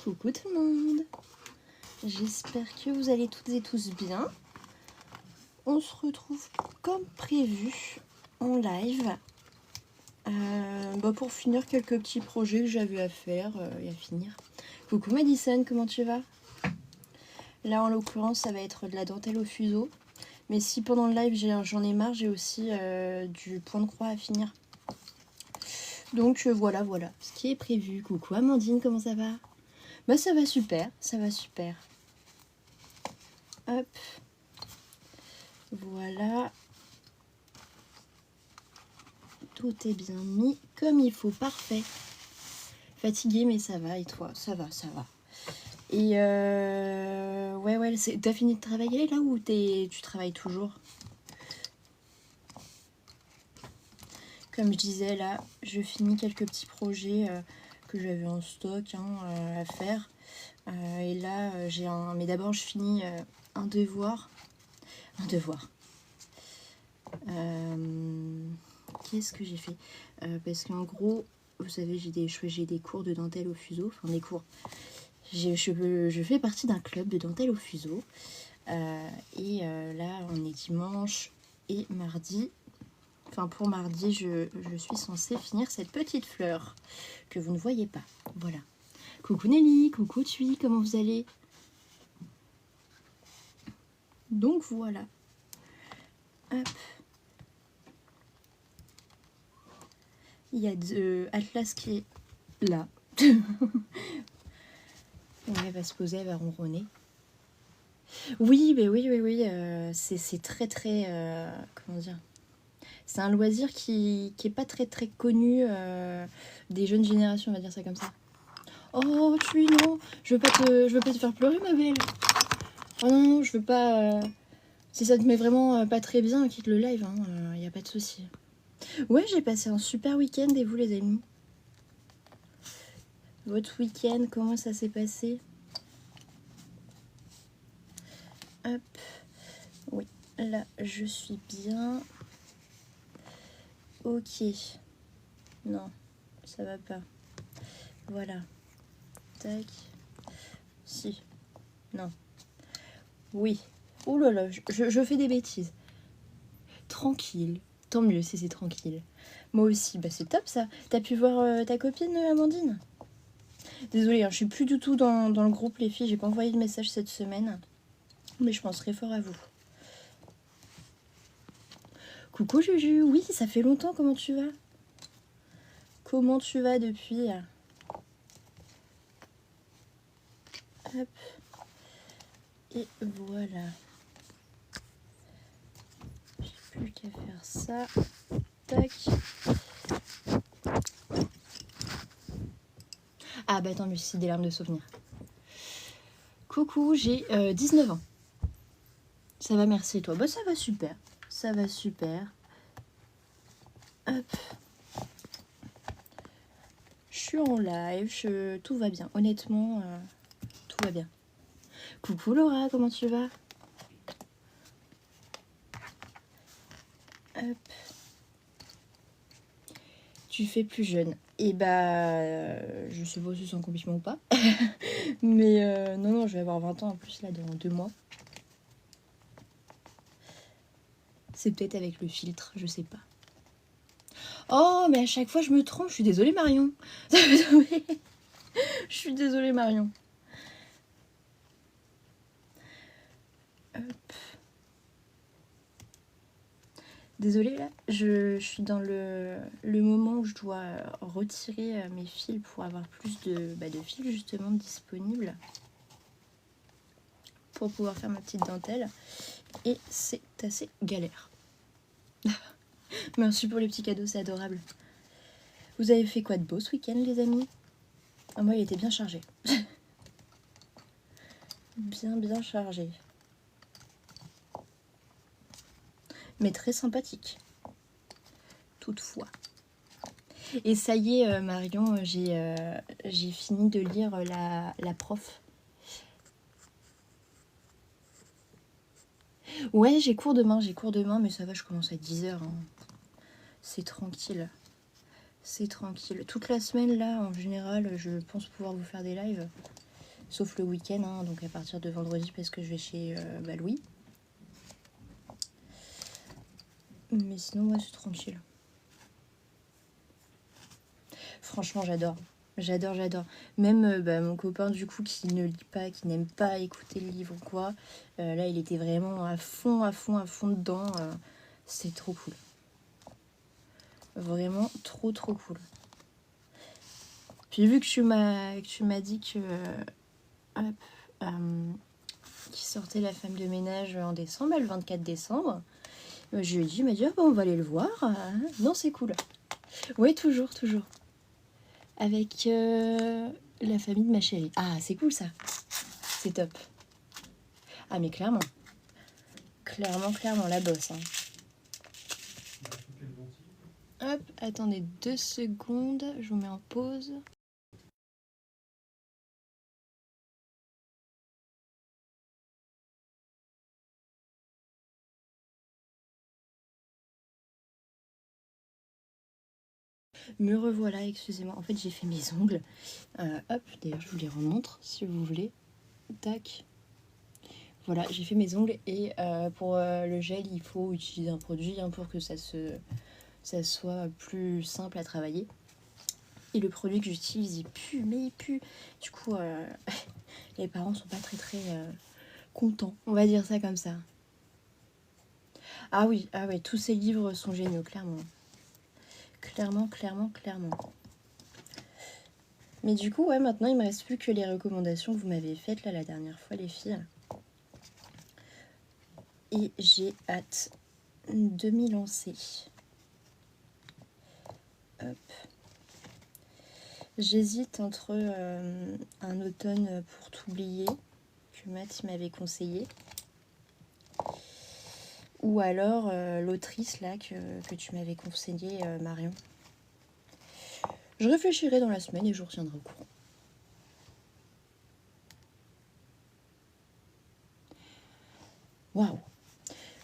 Coucou tout le monde, j'espère que vous allez toutes et tous bien. On se retrouve comme prévu en live pour finir quelques petits projets que j'avais à faire et à finir. Coucou Madison, comment tu vas? Là en l'occurrence ça va être de la dentelle au fuseau, mais si pendant le live j'en ai marre, j'ai aussi du point de croix à finir. Donc voilà ce qui est prévu. Coucou Amandine, comment ça va? Bah ça va super, ça va super. Hop. Voilà. Tout est bien mis comme il faut, parfait. Fatiguée mais ça va, et toi? Ça va. Et ouais, t'as fini de travailler là ou tu travailles toujours? Comme je disais là, je finis quelques petits projets que j'avais en stock à faire. Et là j'ai un... Mais d'abord je finis un devoir. Qu'est-ce que j'ai fait? Parce qu'en gros, vous savez, j'ai des cours de dentelle au fuseau. Enfin, des cours. Je fais partie d'un club de dentelle au fuseau. Là, on est dimanche et mardi. Enfin, pour mardi, je suis censée finir cette petite fleur que vous ne voyez pas. Voilà. Coucou Nelly, coucou Tui, comment vous allez? Donc voilà. Hop. Il y a Atlas qui est là. Ouais, elle va se poser, elle va ronronner. Oui, c'est très comment dire, c'est un loisir qui est pas très connu des jeunes générations, on va dire ça comme ça. Oh, tu non, je veux pas te faire pleurer ma belle. Oh non, je veux pas. Si ça te met vraiment pas très bien, quitte le live, y a pas de souci. Ouais, j'ai passé un super week-end et vous les amis? Votre week-end, comment ça s'est passé? Hop, oui, là je suis bien. Ok, non, ça va pas. Voilà, tac, si, non, oui. Oh là là, je fais des bêtises. Tranquille, tant mieux si c'est tranquille. Moi aussi, bah c'est top ça. T'as pu voir ta copine Amandine? Désolée, je suis plus du tout dans le groupe les filles, j'ai pas envoyé de message cette semaine. Mais je pense très fort à vous. Coucou Juju, oui, ça fait longtemps, comment tu vas? Comment tu vas depuis? Hop. Et voilà. J'ai plus qu'à faire ça. Tac. Ah bah tant mieux, c'est des larmes de souvenir. Coucou, j'ai 19 ans. Ça va, merci, et toi? Bah ça va super. Ça va super. Hop. Je suis en live, tout va bien. Honnêtement, tout va bien. Coucou Laura, comment tu vas? Hop. Tu fais plus jeune. Et bah, je sais pas si c'est un compliment ou pas. Mais non, je vais avoir 20 ans en plus là dans 2 mois. C'est peut-être avec le filtre, je sais pas. Oh, mais à chaque fois je me trompe, je suis désolée Marion. Je suis désolée Marion. Hop. Désolée là, je suis dans le moment où je dois retirer mes fils pour avoir plus de fils justement disponibles pour pouvoir faire ma petite dentelle. Et c'est assez galère. Merci pour les petits cadeaux, c'est adorable. Vous avez fait quoi de beau ce week-end les amis? Moi il était bien chargé. bien chargé. Mais très sympathique. Toutefois. Et ça y est Marion, j'ai fini de lire la prof. Ouais, j'ai cours demain, mais ça va, je commence à 10h. C'est tranquille. C'est tranquille. Toute la semaine, là, en général, je pense pouvoir vous faire des lives. Sauf le week-end, hein, donc à partir de vendredi parce que je vais chez Louis. Mais sinon, ouais, c'est tranquille. Franchement, j'adore. J'adore. Même mon copain, du coup, qui ne lit pas, qui n'aime pas écouter le livre ou quoi, là, il était vraiment à fond dedans. C'est trop cool. Vraiment trop cool. Puis vu que tu m'as dit que qui sortait La Femme de ménage en décembre, le 24 décembre, je lui ai dit, il m'a dit, ah, bah, on va aller le voir. Non, c'est cool. Oui, toujours. Avec la famille de ma chérie. Ah, c'est cool ça. C'est top. Ah, mais clairement, la bosse. Hein. Hop, attendez 2 secondes, je vous mets en pause. Me revoilà, excusez-moi. En fait, j'ai fait mes ongles. Hop, d'ailleurs, je vous les remontre si vous voulez. Tac. Voilà, j'ai fait mes ongles et pour le gel, il faut utiliser un produit hein, pour que ça soit plus simple à travailler. Et le produit que j'utilise, il pue. Du coup, les parents sont pas très contents, on va dire ça comme ça. Ah oui, tous ces livres sont géniaux, clairement. Clairement. Mais du coup, ouais, maintenant, il me reste plus que les recommandations que vous m'avez faites là la dernière fois, les filles. Et j'ai hâte de m'y lancer. Hop. J'hésite entre un automne pour t'oublier, que Matt m'avait conseillé, ou alors l'autrice là que tu m'avais conseillé, Marion. Je réfléchirai dans la semaine et je vous retiendrai au courant. Waouh!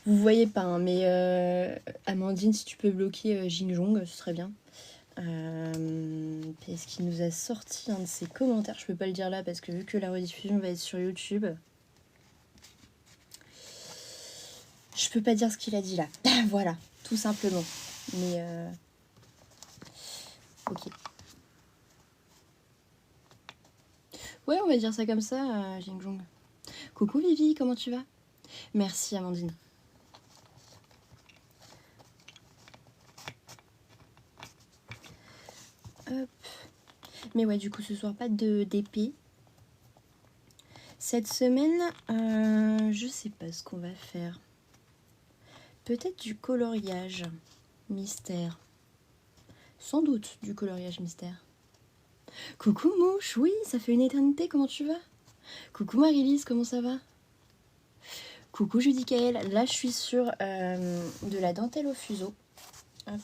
Vous voyez pas, hein, mais Amandine, si tu peux bloquer Jinjong, ce serait bien. Parce qu'il nous a sorti un de ses commentaires. Je peux pas le dire là parce que vu que la rediffusion va être sur YouTube, je peux pas dire ce qu'il a dit là. Voilà, tout simplement. Mais ok. Ouais, on va dire ça comme ça, Jinjong. Coucou Vivi, comment tu vas? Merci Amandine. Hop. Mais ouais, du coup, ce soir, pas d'épée. Cette semaine, je sais pas ce qu'on va faire. Peut-être du coloriage mystère. Sans doute du coloriage mystère. Coucou Mouche, oui, ça fait une éternité, comment tu vas? Coucou Marie-Lise, comment ça va? Coucou Judicaël, là je suis sur de la dentelle au fuseau. Hop,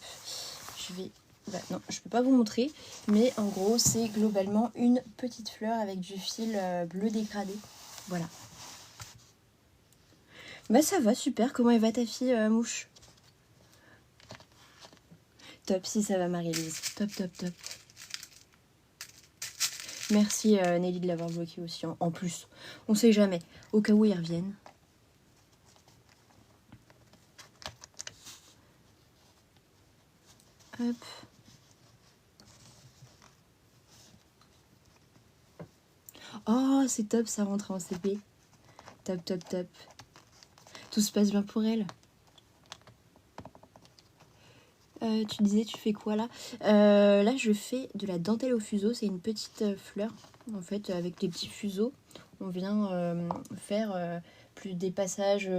je vais... Bah, non, je peux pas vous montrer, mais en gros c'est globalement une petite fleur avec du fil bleu dégradé. Voilà. Bah ça va, super, comment elle va ta fille, Mouche? Top, si ça va Marie-Lise, top. Merci Nelly de l'avoir bloqué aussi, en plus. On sait jamais, au cas où ils reviennent. Hop. Oh, c'est top, ça rentre en CP. Top. Tout se passe bien pour elle. Tu disais, tu fais quoi là? Là, je fais de la dentelle au fuseau. C'est une petite fleur, en fait, avec des petits fuseaux. On vient faire plus des passages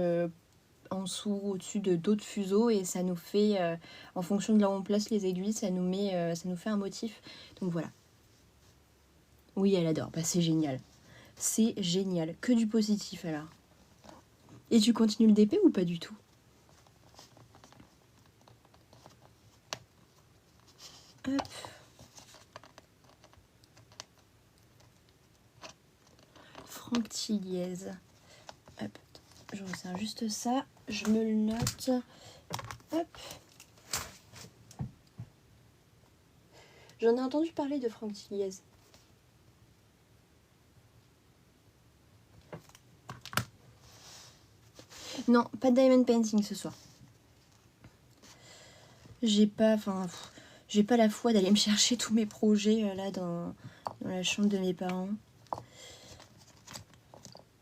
en dessous, au-dessus de d'autres fuseaux. Et ça nous fait, en fonction de là où on place les aiguilles, ça nous fait un motif. Donc voilà. Oui, elle adore. Bah, c'est génial. C'est génial. Que du positif, alors. Et tu continues le DP ou pas du tout? Hop. Franck Tilliez. Hop. Je resserre juste ça. Je me le note. Hop. J'en ai entendu parler de Franck Tilliez. Non, pas de diamond painting ce soir. J'ai pas la foi d'aller me chercher tous mes projets là dans la chambre de mes parents.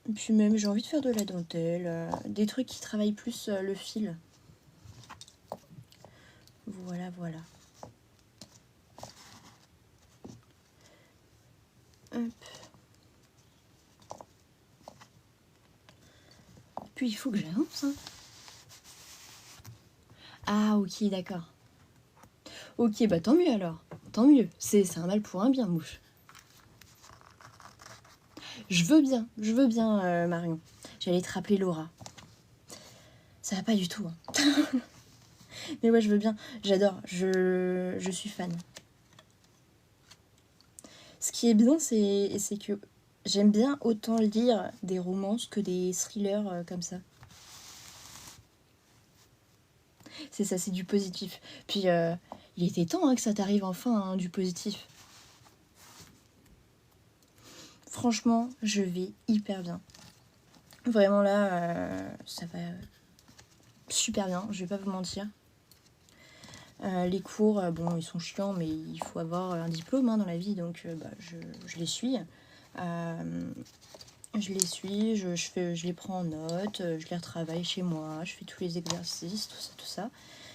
Et puis même, j'ai envie de faire de la dentelle, des trucs qui travaillent plus le fil. Voilà, voilà. Hop. Puis il faut que j'avance. Hein. Ah, ok, d'accord. Ok, bah tant mieux alors. Tant mieux. C'est un mal pour un bien, mouche. Je veux bien, Marion. J'allais te rappeler Laura. Ça va pas du tout. Hein. Mais ouais, je veux bien. J'adore. Je suis fan. Ce qui est bien, c'est que j'aime bien autant lire des romances que des thrillers comme ça. C'est ça, c'est du positif. Puis, il était temps que ça t'arrive enfin, hein, du positif. Franchement, je vais hyper bien. Vraiment là, ça va super bien, je vais pas vous mentir. Les cours, bon, ils sont chiants, mais il faut avoir un diplôme hein, dans la vie, donc je les suis. Je les prends en note, je les retravaille chez moi, je fais tous les exercices, tout ça.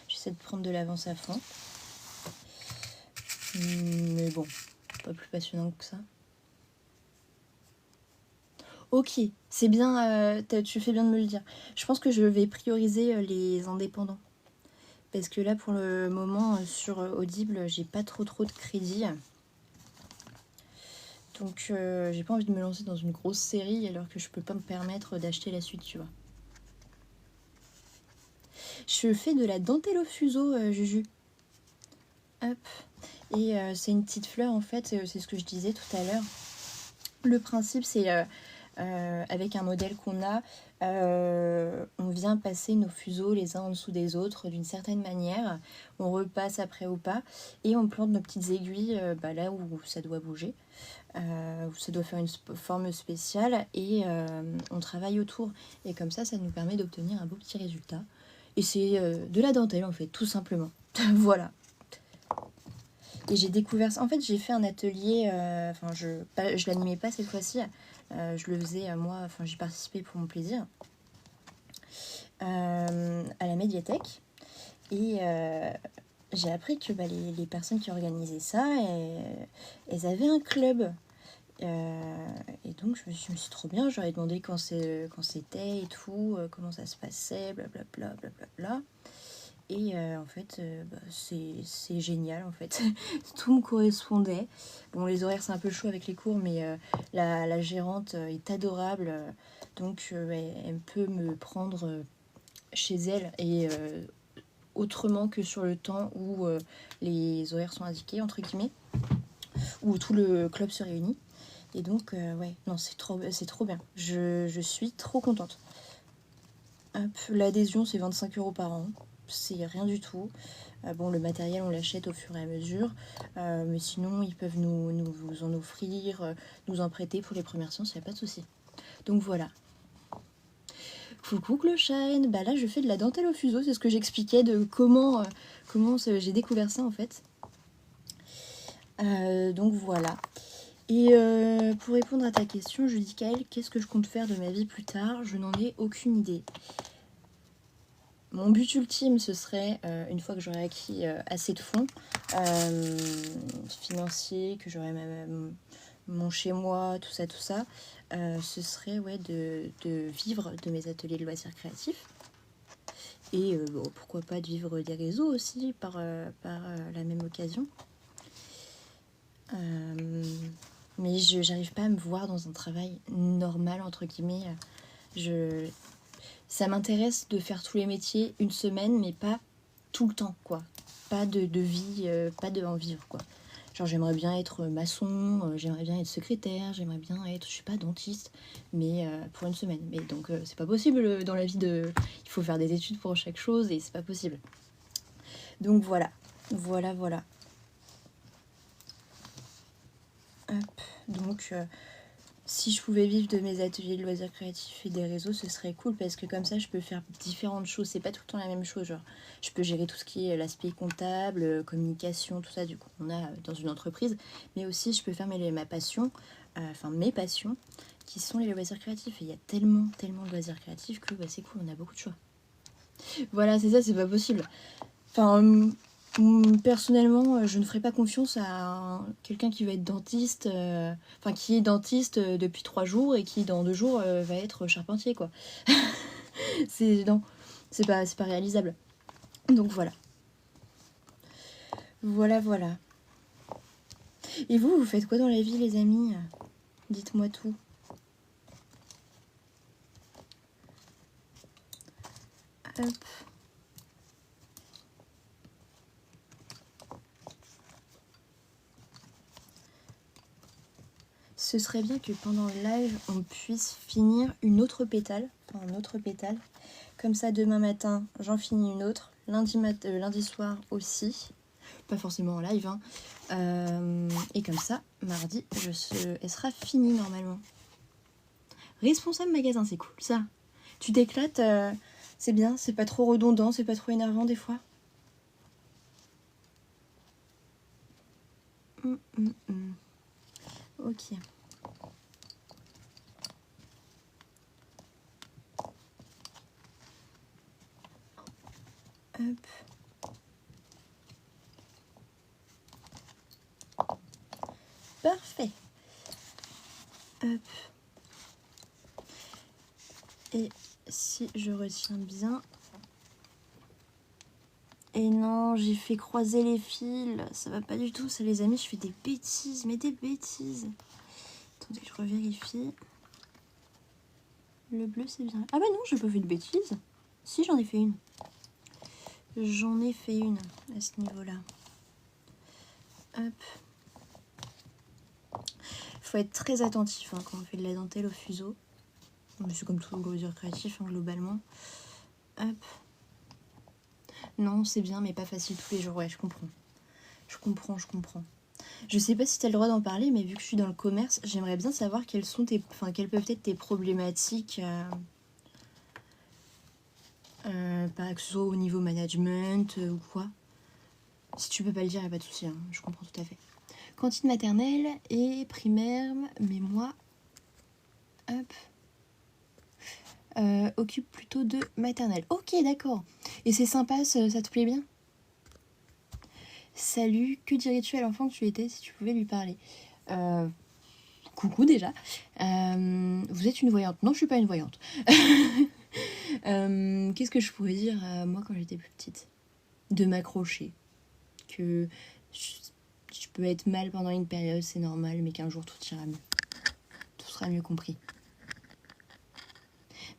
J'essaie de prendre de l'avance à fond. Mais bon, pas plus passionnant que ça. Ok, c'est bien, tu fais bien de me le dire. Je pense que je vais prioriser les indépendants. Parce que là, pour le moment, sur Audible, j'ai pas trop de crédit. Donc, j'ai pas envie de me lancer dans une grosse série alors que je peux pas me permettre d'acheter la suite, tu vois. Je fais de la dentelle au fuseau, Juju. Hop. Et c'est une petite fleur, en fait, c'est ce que je disais tout à l'heure. Le principe, c'est avec un modèle qu'on a, on vient passer nos fuseaux les uns en dessous des autres d'une certaine manière. On repasse après au pas et on plante nos petites aiguilles là où ça doit bouger, où ça doit faire une forme spéciale et on travaille autour. Et comme ça nous permet d'obtenir un beau petit résultat. Et c'est de la dentelle en fait, tout simplement. Voilà. Et j'ai découvert ça. En fait, j'ai fait un atelier, je l'animais pas cette fois-ci, je le faisais moi, j'y participais pour mon plaisir, à la médiathèque. Et j'ai appris que les personnes qui organisaient ça, elles avaient un club. Et donc, je me suis dit, trop bien, j'aurais demandé quand c'était et tout, comment ça se passait, blablabla, blablabla. Et en fait, c'est génial en fait. Tout me correspondait. Bon, les horaires c'est un peu chaud avec les cours, mais la gérante est adorable. Donc elle peut me prendre chez elle et autrement que sur le temps où les horaires sont indiqués, entre guillemets, où tout le club se réunit. Et donc, ouais, non, c'est trop bien. Je suis trop contente. Hop, l'adhésion, c'est 25 € par an. C'est rien du tout. Bon, le matériel, on l'achète au fur et à mesure. Mais sinon, ils peuvent nous en offrir, nous en prêter pour les premières séances, il n'y a pas de souci. Donc voilà. Coucou Clochine. Bah là, je fais de la dentelle au fuseau. C'est ce que j'expliquais de comment j'ai découvert ça en fait. Donc voilà. Et pour répondre à ta question, je dis Kaël, qu'est-ce que je compte faire de ma vie plus tard? Je n'en ai aucune idée. Mon but ultime, ce serait, une fois que j'aurai acquis assez de fonds financiers, que j'aurai mon chez-moi, tout ça, ce serait de vivre de mes ateliers de loisirs créatifs. Et pourquoi pas de vivre des réseaux aussi par la même occasion. Mais j'arrive pas à me voir dans un travail normal, entre guillemets. Ça m'intéresse de faire tous les métiers une semaine, mais pas tout le temps, quoi. Pas de vie, pas de en vivre, quoi. Genre, j'aimerais bien être maçon, j'aimerais bien être secrétaire, j'aimerais bien être, je sais pas, dentiste, mais pour une semaine. Mais donc, c'est pas possible dans la vie de... Il faut faire des études pour chaque chose et c'est pas possible. Donc, voilà. Voilà. Hop. Donc... Si je pouvais vivre de mes ateliers de loisirs créatifs et des réseaux, ce serait cool parce que comme ça, je peux faire différentes choses. C'est pas tout le temps la même chose. Genre, je peux gérer tout ce qui est l'aspect comptable, communication, tout ça. Du coup, on a dans une entreprise. Mais aussi, je peux faire ma passion, mes passions, qui sont les loisirs créatifs. Et il y a tellement, tellement de loisirs créatifs que c'est cool. On a beaucoup de choix. Voilà, c'est ça, c'est pas possible. Enfin, personnellement, je ne ferai pas confiance à quelqu'un qui va être dentiste, qui est dentiste depuis 3 jours et qui dans 2 jours va être charpentier, quoi. Non, c'est pas réalisable. Donc voilà. Voilà. Et vous faites quoi dans la vie, les amis? Dites-moi tout. Hop. Ce serait bien que pendant le live, on puisse finir un autre pétale. Comme ça, demain matin, j'en finis une autre. Lundi soir aussi. Pas forcément en live. Et comme ça, mardi, elle sera finie normalement. Responsable magasin, c'est cool ça. Tu t'éclates, c'est bien, c'est pas trop redondant, c'est pas trop énervant des fois. Ok. Hop. Parfait. Hop. Et si je retiens bien... Et non, j'ai fait croiser les fils. Ça va pas du tout, ça les amis, je fais des bêtises, mais des bêtises. Attendez, je revérifie. Le bleu, c'est bien. Ah bah non, j'ai pas fait de bêtises. Si, j'en ai fait une. J'en ai fait une à ce niveau-là. Hop. Faut être très attentif quand on fait de la dentelle au fuseau. C'est comme tout loisir créatif globalement. Hop. Non, c'est bien, mais pas facile tous les jours. Ouais, je comprends. Je comprends. Je sais pas si tu as le droit d'en parler, mais vu que je suis dans le commerce, j'aimerais bien savoir quelles peuvent être tes problématiques, que ce soit au niveau management ou quoi. Si tu peux pas le dire, y a pas de souci, je comprends tout à fait. Cantine maternelle et primaire, mais moi, hop, occupe plutôt de maternelle. Ok, d'accord. Et c'est sympa, ça te plaît bien? Salut, que dirais-tu à l'enfant que tu étais si tu pouvais lui parler? Coucou déjà. Vous êtes une voyante? Non, je suis pas une voyante. Qu'est-ce que je pourrais dire à moi quand j'étais plus petite? De m'accrocher. Que je peux être mal pendant une période, c'est normal, mais qu'un jour tout ira mieux. Tout sera mieux compris.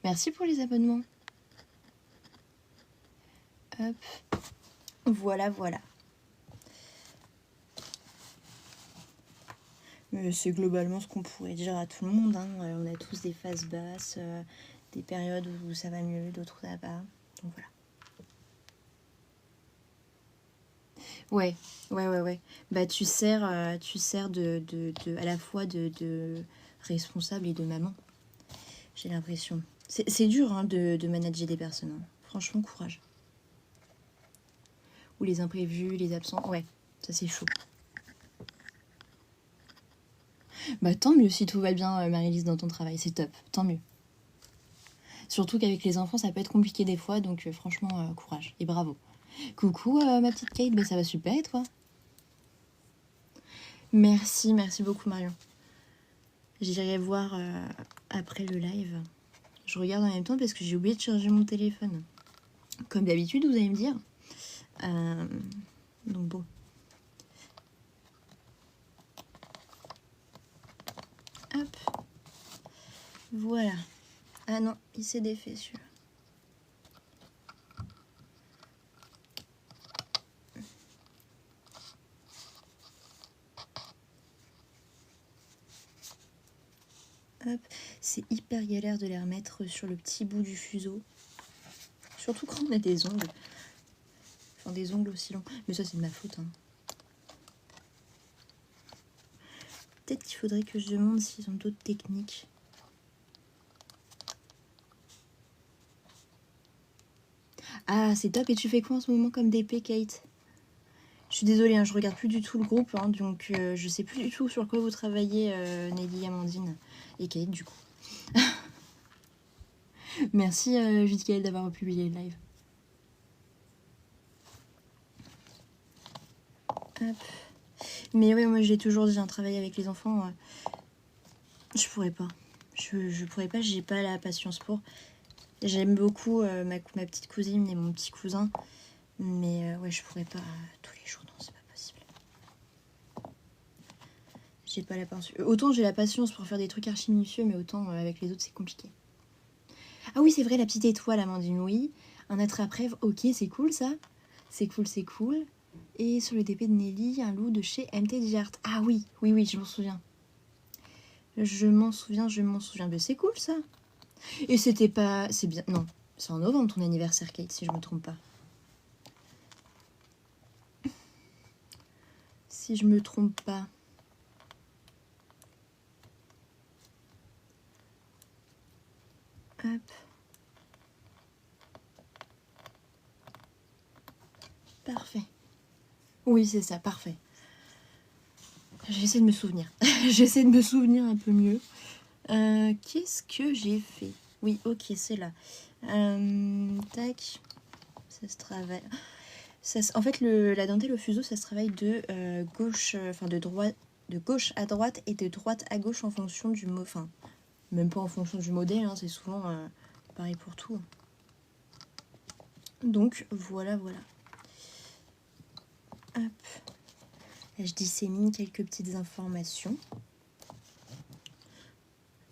Merci pour les abonnements. Hop. Voilà. Mais c'est globalement ce qu'on pourrait dire à tout le monde. On a tous des phases basses, des périodes où ça va mieux, d'autres où ça va pas. Donc voilà. Ouais. Bah tu sers à la fois de responsable et de maman. J'ai l'impression. C'est dur de manager des personnes. Franchement, courage. Ou les imprévus, les absents. Ouais, ça c'est chaud. Bah tant mieux si tout va bien, Marie-Lise, dans ton travail. C'est top, tant mieux. Surtout qu'avec les enfants, ça peut être compliqué des fois, donc franchement, courage et bravo. Coucou ma petite Kate, bah ça va super et toi? Merci beaucoup Marion. J'irai voir après le live. Je regarde en même temps parce que j'ai oublié de charger mon téléphone. Comme d'habitude, vous allez me dire. Donc bon. Hop. Voilà. Ah non, il s'est défait celui-là. Hop. C'est hyper galère de les remettre sur le petit bout du fuseau. Surtout quand on a des ongles. Enfin, des ongles aussi longs. Mais ça, c'est de ma faute. Peut-être qu'il faudrait que je demande s'ils ont d'autres techniques. Ah, c'est top. Et tu fais quoi en ce moment comme DP, Kate? Je suis désolée, hein, je regarde plus du tout le groupe, hein, donc je sais plus du tout sur quoi vous travaillez, Nelly, Amandine et Kate, du coup. Merci, Judicaël, d'avoir republié le live. Hop. Mais ouais, moi j'ai toujours dit, un travail avec les enfants, je pourrais pas. Je pourrais pas, j'ai pas la patience pour. J'aime beaucoup ma petite cousine et mon petit cousin, mais ouais, je pourrais pas tous les jours, non, c'est pas possible. J'ai pas la patience. Autant j'ai la patience pour faire des trucs archi minutieux, mais autant avec les autres c'est compliqué. Ah oui, c'est vrai, la petite étoile, Amandine, oui. Un attrape-rêve, ok, c'est cool ça. C'est cool, c'est cool. Et sur le DP de Nelly, un loup de chez MTG Art. Ah oui, oui, oui, je m'en souviens. Je m'en souviens. Mais c'est cool ça. Et c'était pas... C'est bien... Non, c'est en novembre ton anniversaire, Kate, si je me trompe pas. Si je me trompe pas. Hop. Parfait. Oui, c'est ça, parfait. J'essaie de me souvenir. J'essaie de me souvenir un peu mieux. Qu'est-ce que j'ai fait? Oui, ok, c'est là. Tac. Ça se travaille. En fait, la dentelle au fuseau, ça se travaille de gauche, enfin de gauche à droite et de droite à gauche en fonction du mot. Enfin, même pas en fonction du modèle, hein, c'est souvent pareil pour tout. Donc voilà, voilà. Hop. Là, je dissémine quelques petites informations.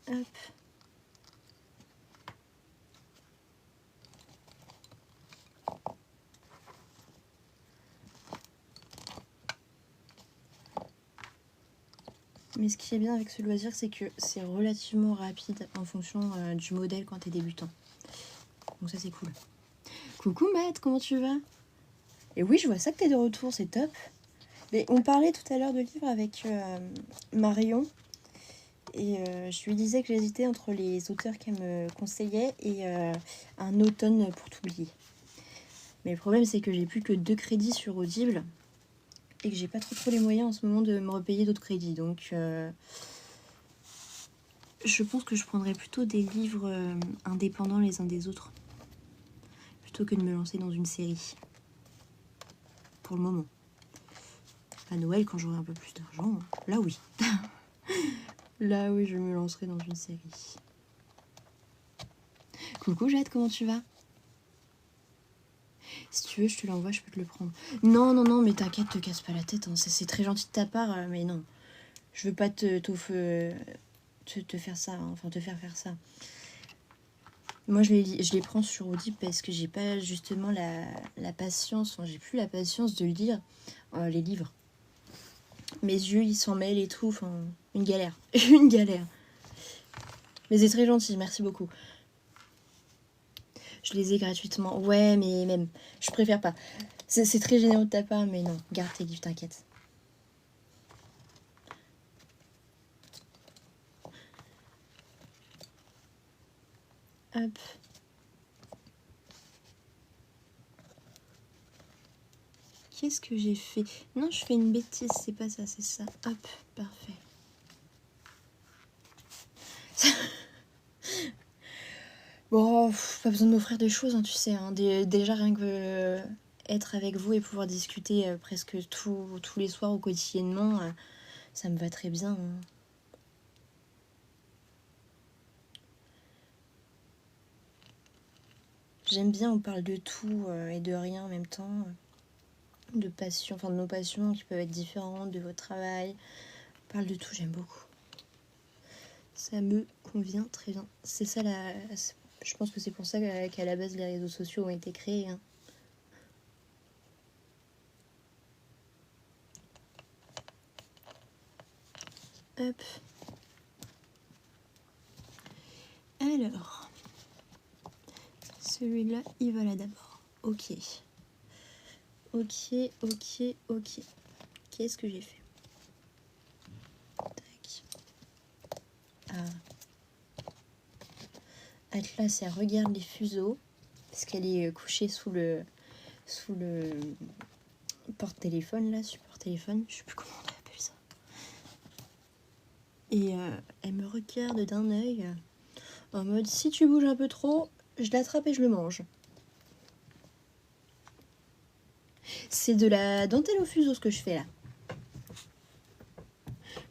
Hop. Mais ce qui est bien avec ce loisir, c'est que c'est relativement rapide en fonction du modèle quand t'es débutant. Donc ça, c'est cool. Coucou Matt, comment tu vas? Et oui, je vois ça que t'es de retour, c'est top. Mais on parlait tout à l'heure de livres avec Marion. Et je lui disais que j'hésitais entre les auteurs qu'elle me conseillait et un automne pour t'oublier. Mais le problème, c'est que j'ai plus que 2 crédits sur Audible et que j'ai pas trop les moyens en ce moment de me repayer d'autres crédits. Donc je pense que je prendrais plutôt des livres indépendants les uns des autres plutôt que de me lancer dans une série. Pour le moment. À Noël, quand j'aurai un peu plus d'argent, là oui. Là oui, je me lancerai dans une série. Coucou Jade, comment tu vas? Si tu veux, je te l'envoie, je peux te le prendre. Non, non, non, mais t'inquiète, te casse pas la tête. Hein. C'est très gentil de ta part, mais non. Je veux pas te faire ça, hein. Enfin te faire ça. Moi, je les prends sur Audible parce que j'ai pas justement la patience. Enfin, j'ai plus la patience de lire les livres. Mes yeux, ils s'en mêlent et tout. Enfin, une galère. Une galère. Mais c'est très gentil, merci beaucoup. Je les ai gratuitement. Ouais, mais même, je préfère pas. C'est très généreux de ta part, mais non, garde tes livres, t'inquiète. Hop. Qu'est-ce que j'ai fait? Non, je fais une bêtise, c'est pas ça, c'est ça. Hop, parfait. Bon, pas besoin de m'offrir des choses, hein, tu sais. Hein. Déjà, rien que être avec vous et pouvoir discuter presque tous les soirs ou quotidiennement, ça me va très bien. Hein. J'aime bien, on parle de tout et de rien en même temps. De passion, enfin de nos passions qui peuvent être différentes, de votre travail. On parle de tout, j'aime beaucoup. Ça me convient très bien. C'est ça la... Je pense que c'est pour ça qu'à la base les réseaux sociaux ont été créés. Hein. Hop. Alors. Celui-là, il va là d'abord. Ok. Ok, ok, ok. Qu'est-ce que j'ai fait? Tac. Atlas, elle regarde les fuseaux parce qu'elle est couchée sous le porte-téléphone là, support téléphone, je sais plus comment on appelle ça. Et elle me regarde d'un œil en mode si tu bouges un peu trop, je l'attrape et je le mange. C'est de la dentelle au fuseau ce que je fais là.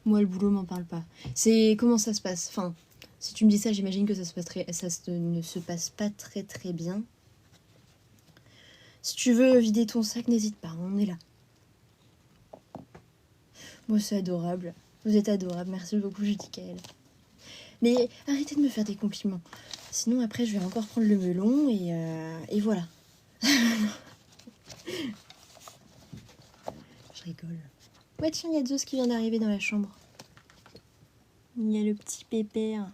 Moi le boulot m'en parle pas. C'est comment ça se passe. Enfin, si tu me dis ça, j'imagine que ne se passe pas très très bien. Si tu veux vider ton sac, n'hésite pas, on est là. Moi c'est adorable. Vous êtes adorable, merci beaucoup Judicaël. Mais arrêtez de me faire des compliments. Sinon après je vais encore prendre le melon et voilà. Je rigole. Ouais tiens, il y a Zeus qui vient d'arriver dans la chambre. Il y a le petit pépère.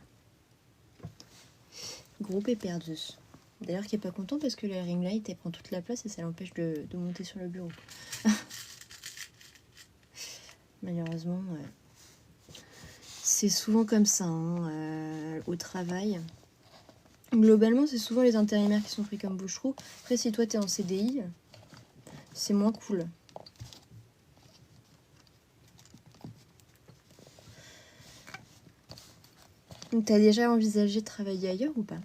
Gros pépère Zeus. D'ailleurs qui est pas content parce que la ring light elle prend toute la place et ça l'empêche de monter sur le bureau. Malheureusement, c'est souvent comme ça hein, au travail. Globalement, c'est souvent les intérimaires qui sont pris comme bouche-trou. Après, si toi t'es en CDI, c'est moins cool. T'as déjà envisagé de travailler ailleurs ou pas?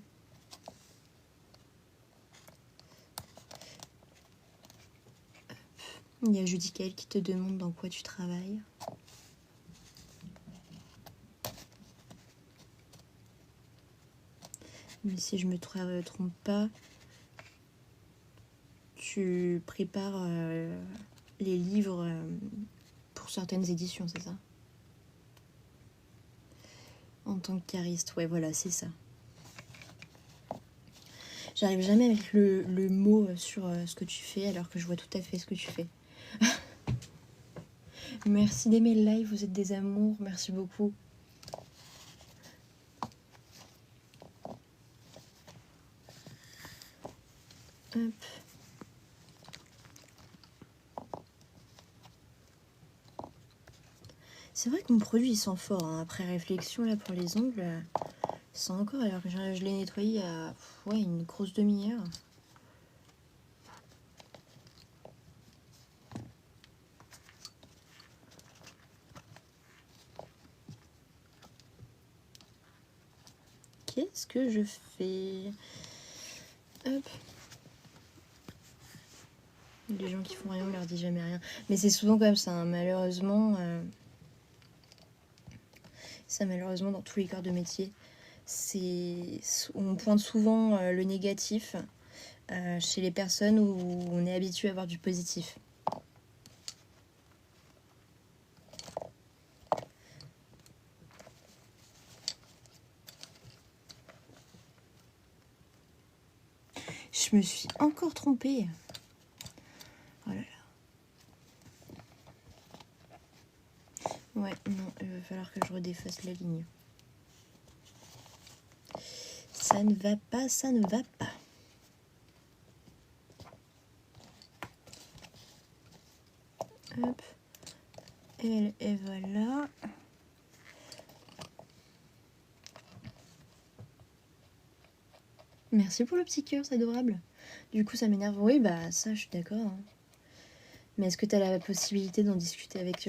Il y a Judicaël qui te demande dans quoi tu travailles. Mais si je me trompe pas, tu prépares les livres pour certaines éditions, c'est ça? En tant que cariste, ouais, voilà, c'est ça. J'arrive jamais avec le mot sur ce que tu fais alors que je vois tout à fait ce que tu fais. Merci d'aimer le live, vous êtes des amours, merci beaucoup. Hop. C'est vrai que mon produit il sent fort, hein. Après réflexion là pour les ongles, il sent encore alors que je l'ai nettoyé il y a ouais, une grosse demi-heure. Qu'est-ce que je fais? Hop. Les gens qui font rien, on leur dit jamais rien. Mais c'est souvent comme ça, hein. Malheureusement. Ça, malheureusement, dans tous les corps de métier, on pointe souvent le négatif chez les personnes où on est habitué à avoir du positif. Je me suis encore trompée. Oh là là. Ouais, non, il va falloir que je redéfasse la ligne. Ça ne va pas, ça ne va pas. Hop. Et voilà. Merci pour le petit cœur, c'est adorable. Du coup, ça m'énerve. Oui, bah ça, je suis d'accord. Hein. Mais est-ce que tu as la possibilité d'en discuter avec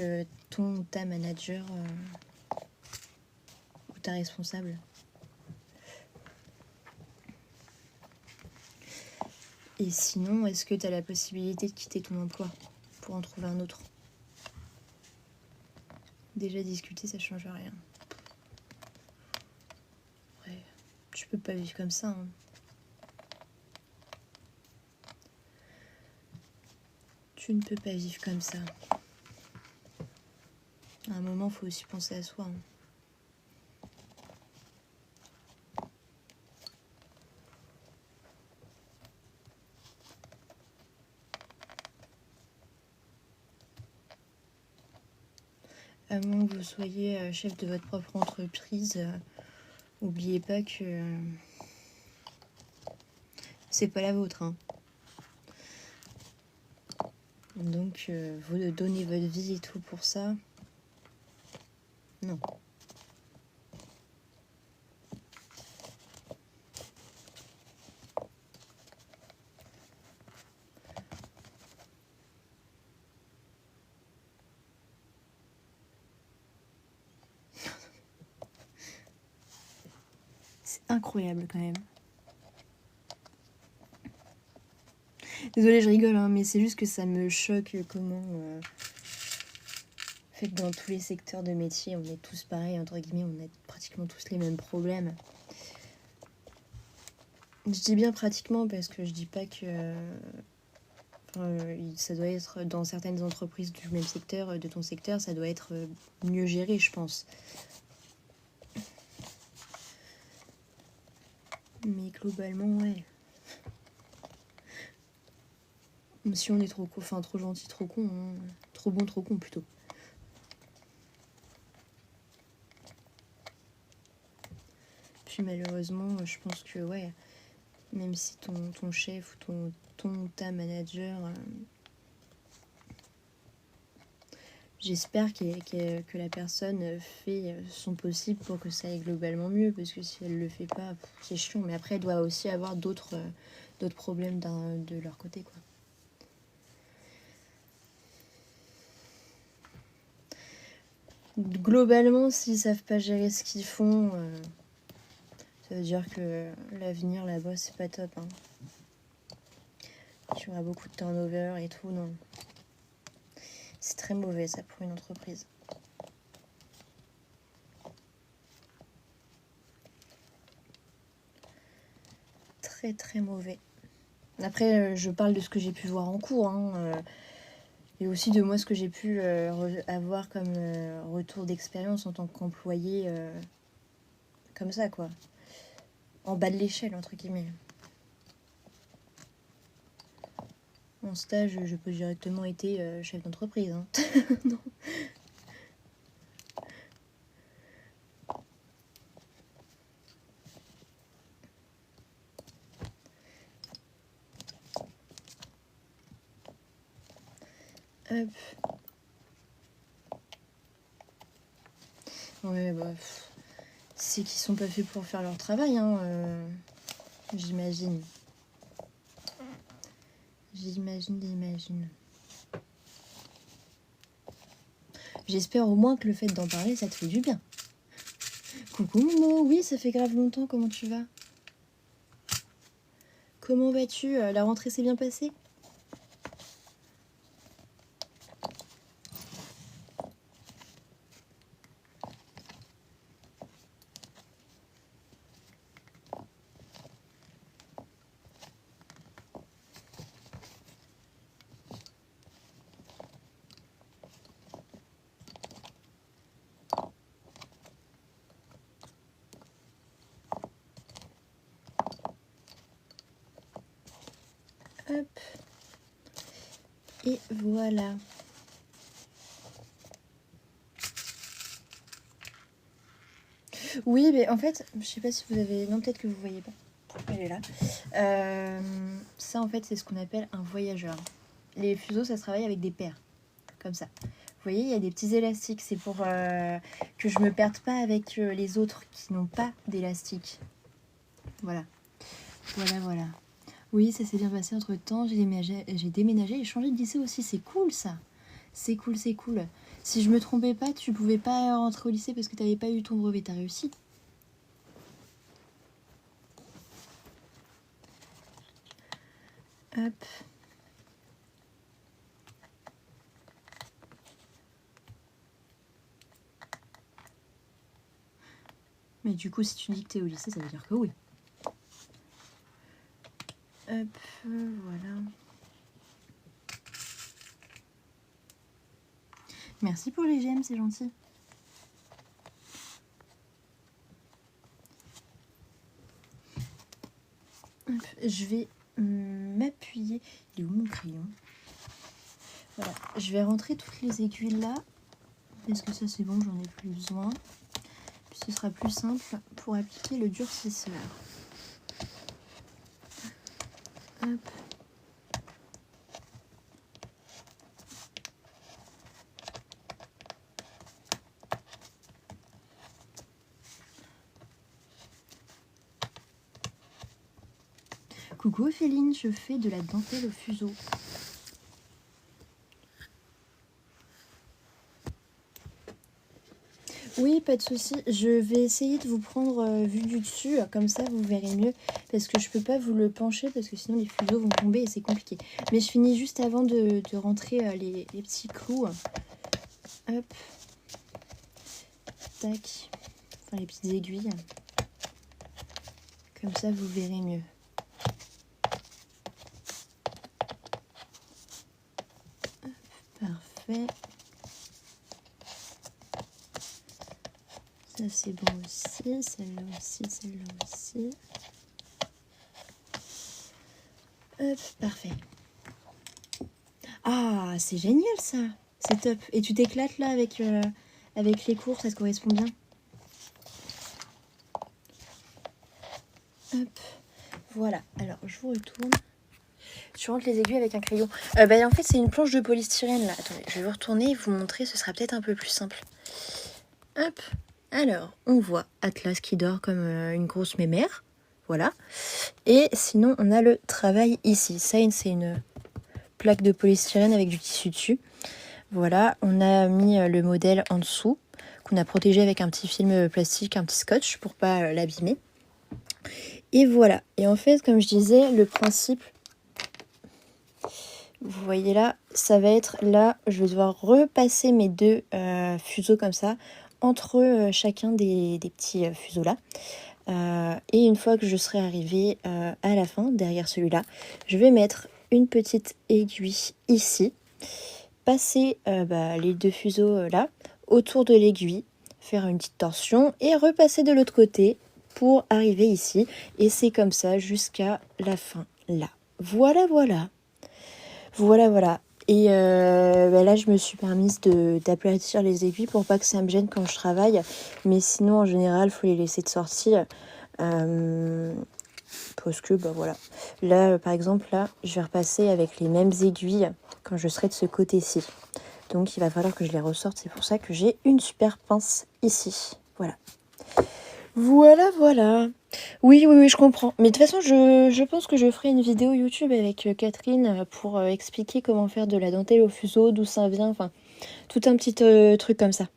ton ou ta manager ou ta responsable? Et sinon, est-ce que tu as la possibilité de quitter ton emploi pour en trouver un autre? Déjà discuter, ça change rien. Ouais, tu peux pas vivre comme ça. Hein. Tu ne peux pas vivre comme ça. À un moment, il faut aussi penser à soi. Hein. À moins que vous soyez chef de votre propre entreprise, oubliez pas que c'est pas la vôtre. Hein. Donc, vous donnez votre vie et tout pour ça. Non. incroyable quand même. Désolée, je rigole, hein, mais c'est juste que ça me choque comment... En fait, dans tous les secteurs de métier, on est tous pareils, entre guillemets, on a pratiquement tous les mêmes problèmes. Je dis bien pratiquement parce que je dis pas que... ça doit être dans certaines entreprises du même secteur, de ton secteur, ça doit être mieux géré, je pense. Mais globalement, ouais. Si on est trop gentil, trop con, hein. Trop bon, trop con plutôt. Puis malheureusement, je pense que ouais, même si ton chef ou ta manager, j'espère que la personne fait son possible pour que ça aille globalement mieux, parce que si elle le fait pas, c'est chiant. Mais après, elle doit aussi avoir d'autres problèmes de leur côté, quoi. Globalement, s'ils savent pas gérer ce qu'ils font, ça veut dire que l'avenir là-bas, c'est pas top, hein. Tu auras beaucoup de turnover et tout, non. C'est très mauvais, ça, pour une entreprise. Très, très mauvais. Après, je parle de ce que j'ai pu voir en cours, hein, et aussi de moi, ce que j'ai pu avoir comme retour d'expérience en tant qu'employé, comme ça, quoi. En bas de l'échelle, entre guillemets. En stage, je peux directement été chef d'entreprise, hein. Non. Hop. Ouais, bah... c'est qu'ils sont pas faits pour faire leur travail, hein, j'imagine. J'imagine. J'espère au moins que le fait d'en parler, ça te fait du bien. Coucou Momo, oui, ça fait grave longtemps, comment tu vas? Comment vas-tu? La rentrée s'est bien passée? Hop. Et voilà. Oui, mais en fait, je sais pas si vous avez... Non, peut-être que vous voyez pas. Elle est là. Ça, en fait, c'est ce qu'on appelle un voyageur. Les fuseaux, ça se travaille avec des paires. Comme ça. Vous voyez, il y a des petits élastiques. C'est pour que je me perde pas avec les autres qui n'ont pas d'élastique. Voilà. Voilà. Oui, ça s'est bien passé entre temps. J'ai déménagé et changé de lycée aussi. C'est cool, ça. C'est cool. Si je me trompais pas, tu pouvais pas rentrer au lycée parce que t'avais pas eu ton brevet. T'as réussi. Hop. Mais du coup, si tu dis que t'es au lycée, ça veut dire que oui. Hop, voilà. Merci pour les gemmes, c'est gentil. Hop, je vais m'appuyer. Il est où mon crayon? Voilà, je vais rentrer toutes les aiguilles là. Est-ce que ça c'est bon? J'en ai plus besoin. Puis ce sera plus simple pour appliquer le durcisseur. Hop. Coucou Ophéline, je fais de la dentelle au fuseau. Oui, pas de souci. Je vais essayer de vous prendre vue du dessus, comme ça vous verrez mieux. Parce que je peux pas vous le pencher, parce que sinon les fuseaux vont tomber et c'est compliqué. Mais je finis juste avant de rentrer les petits clous. Hop. Tac. Enfin, les petites aiguilles. Comme ça vous verrez mieux. Hop, parfait. Ça c'est bon aussi, celle-là aussi, celle-là aussi. Hop, parfait. Ah, c'est génial ça. C'est top. Et tu t'éclates là avec les cours, ça te correspond bien. Hop, voilà. Alors, je vous retourne. Tu rentres les aiguilles avec un crayon. En fait, c'est une planche de polystyrène là. Attendez, je vais vous retourner et vous montrer, ce sera peut-être un peu plus simple. Hop. Alors, on voit Atlas qui dort comme une grosse mémère. Voilà. Et sinon, on a le travail ici. Ça, c'est une plaque de polystyrène avec du tissu dessus. Voilà, on a mis le modèle en dessous, qu'on a protégé avec un petit film plastique, un petit scotch pour pas l'abîmer. Et voilà. Et en fait, comme je disais, le principe, vous voyez là, ça va être là, je vais devoir repasser mes deux fuseaux comme ça, entre chacun des petits fuseaux là. Et une fois que je serai arrivée à la fin, derrière celui-là, je vais mettre une petite aiguille ici, passer les deux fuseaux là, autour de l'aiguille, faire une petite torsion et repasser de l'autre côté pour arriver ici. Et c'est comme ça jusqu'à la fin là. Voilà, voilà. Voilà, voilà. Et là, je me suis permise d'aplatir les aiguilles pour pas que ça me gêne quand je travaille. Mais sinon, en général, il faut les laisser de sortie. Parce que, voilà. Là, par exemple, là, je vais repasser avec les mêmes aiguilles quand je serai de ce côté-ci. Donc, il va falloir que je les ressorte. C'est pour ça que j'ai une super pince ici. Voilà. Voilà, voilà. Oui, oui, oui, je comprends. Mais de toute façon, je pense que je ferai une vidéo YouTube avec Catherine pour expliquer comment faire de la dentelle au fuseau, d'où ça vient, enfin, tout un petit truc comme ça.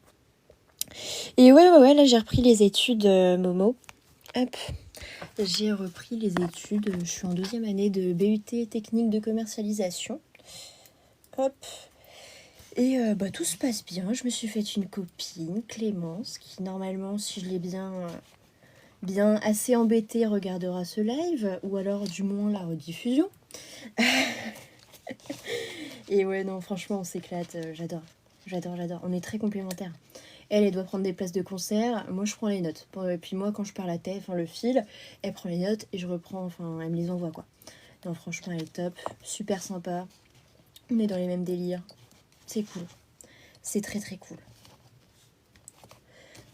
Et ouais, là, j'ai repris les études, Momo. Hop, j'ai repris les études. Je suis en 2e année de BUT technique de commercialisation. Hop. Et tout se passe bien. Je me suis fait une copine, Clémence, qui normalement, si je l'ai bien assez embêtée, regardera ce live, ou alors du moins la rediffusion. Et ouais, non, franchement, on s'éclate. J'adore. On est très complémentaires. Elle doit prendre des places de concert. Moi, je prends les notes. Et puis moi, quand je perds la tête, enfin le fil, elle prend les notes et je reprends, enfin, elle me les envoie, quoi. Non, franchement, elle est top. Super sympa. On est dans les mêmes délires. C'est cool. C'est très, très cool.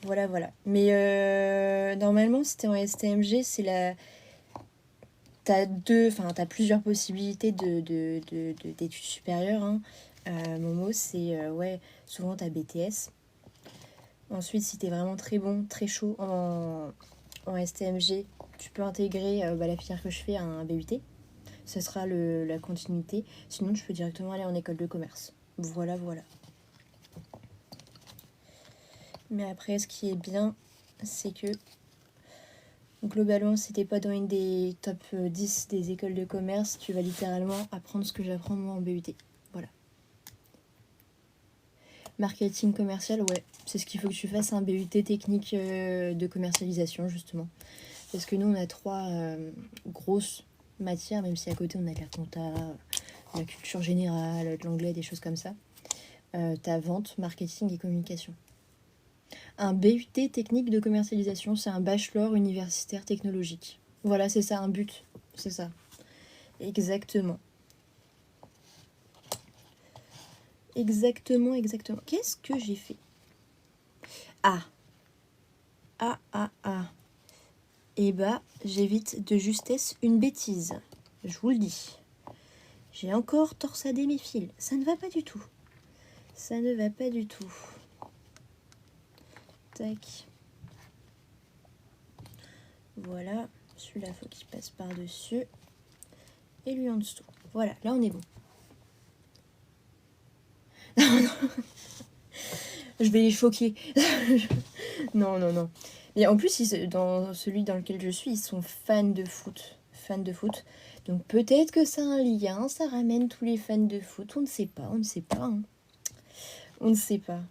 Voilà, voilà. Mais normalement, si t'es en STMG, c'est la... T'as plusieurs possibilités d'études supérieures. Hein. Momo, c'est, souvent t'as BTS. Ensuite, si t'es vraiment très bon, très chaud en STMG, tu peux intégrer la filière que je fais à un BUT. Ce sera la continuité. Sinon, tu peux directement aller en école de commerce. Voilà, voilà. Mais après, ce qui est bien, c'est que globalement, si t'es pas dans une des top 10 des écoles de commerce, tu vas littéralement apprendre ce que j'apprends moi en BUT. Voilà. Marketing commercial, ouais. C'est ce qu'il faut que tu fasses, un BUT technique de commercialisation, justement. Parce que nous, on a 3 grosses matières, même si à côté, on a de la compta, la culture générale, de l'anglais, des choses comme ça. T'as vente, marketing et communication. Un BUT technique de commercialisation, c'est un bachelor universitaire technologique. Voilà, c'est ça, un but. C'est ça. Exactement. Exactement. Qu'est-ce que j'ai fait? Ah. Et j'évite de justesse une bêtise. Je vous le dis. J'ai encore torsadé mes fils. Ça ne va pas du tout. Tac. Voilà. Celui-là, faut qu'il passe par-dessus. Et lui en dessous. Voilà, là on est bon. Je vais les choquer. Non, non, non. Et en plus, dans celui dans lequel je suis, ils sont fans de foot. Fans de foot. Donc peut-être que ça a un lien, ça ramène tous les fans de foot. On ne sait pas, on ne sait pas. Hein. On ne sait pas.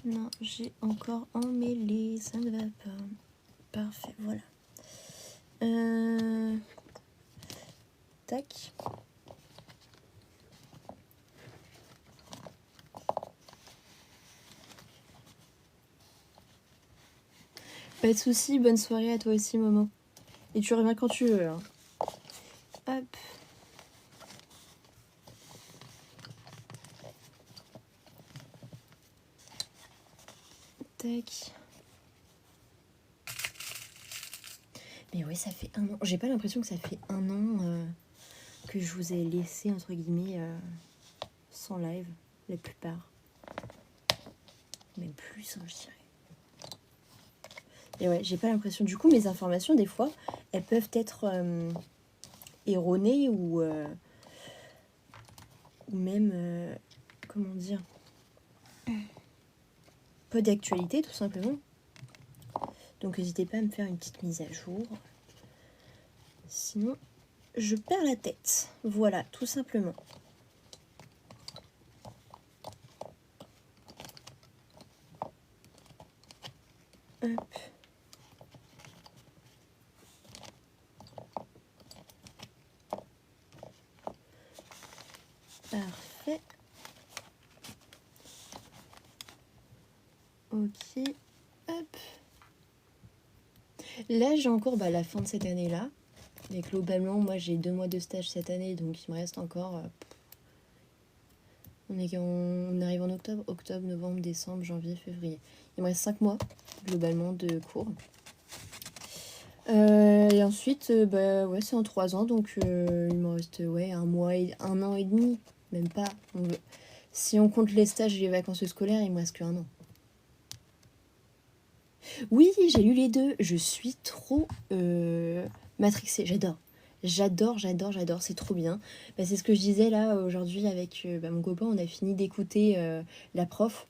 Non, j'ai encore emmêlé, ça ne va pas. Parfait, voilà. Tac. Pas de soucis, bonne soirée à toi aussi, Momo. Et tu reviens quand tu veux. Hein. Hop. Tac. Mais oui, ça fait un an. J'ai pas l'impression que ça fait un an que je vous ai laissé, entre guillemets, sans live, la plupart. Même plus, hein, je dirais. Et ouais, j'ai pas l'impression. Du coup, mes informations, des fois, elles peuvent être erronées ou même, comment dire, peu d'actualité, tout simplement. Donc, n'hésitez pas à me faire une petite mise à jour. Sinon, je perds la tête. Voilà, tout simplement. Hop. Parfait. Ok. Hop. Là, j'ai encore la fin de cette année-là. Mais globalement, moi, j'ai 2 mois de stage cette année, donc il me reste encore... on arrive en octobre. Octobre, novembre, décembre, janvier, février. Il me reste 5 mois, globalement, de cours. Et ensuite, ouais, c'est en 3 ans, donc il me reste un an et demi, même pas. Si on compte les stages et les vacances scolaires, il me reste qu'un an. Oui, j'ai lu les deux. Je suis trop matrixée. J'adore, c'est trop bien. C'est ce que je disais là aujourd'hui avec mon copain. On a fini d'écouter la prof.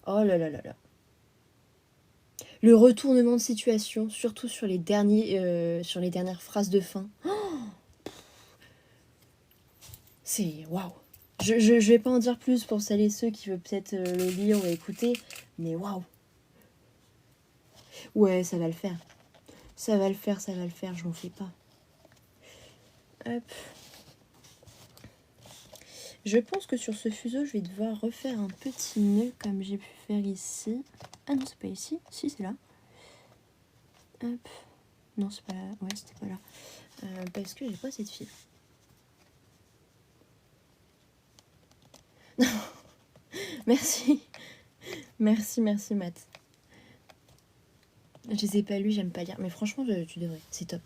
Oh là là là là. Le retournement de situation, surtout sur les dernières phrases de fin. C'est waouh. Je vais pas en dire plus pour celles et ceux qui veulent peut-être le lire ou écouter, mais waouh. Ouais, ça va le faire. Ça va le faire, je m'en fais pas. Hop. Je pense que sur ce fuseau, je vais devoir refaire un petit nœud comme j'ai pu faire ici. Ah non, c'est pas ici. Si, c'est là. Hop. Non, c'est pas là. Ouais, c'était pas là. Parce que j'ai pas cette fil. Merci. Merci, Matt. Je les ai pas lus, j'aime pas lire. Mais franchement, tu devrais. C'est top.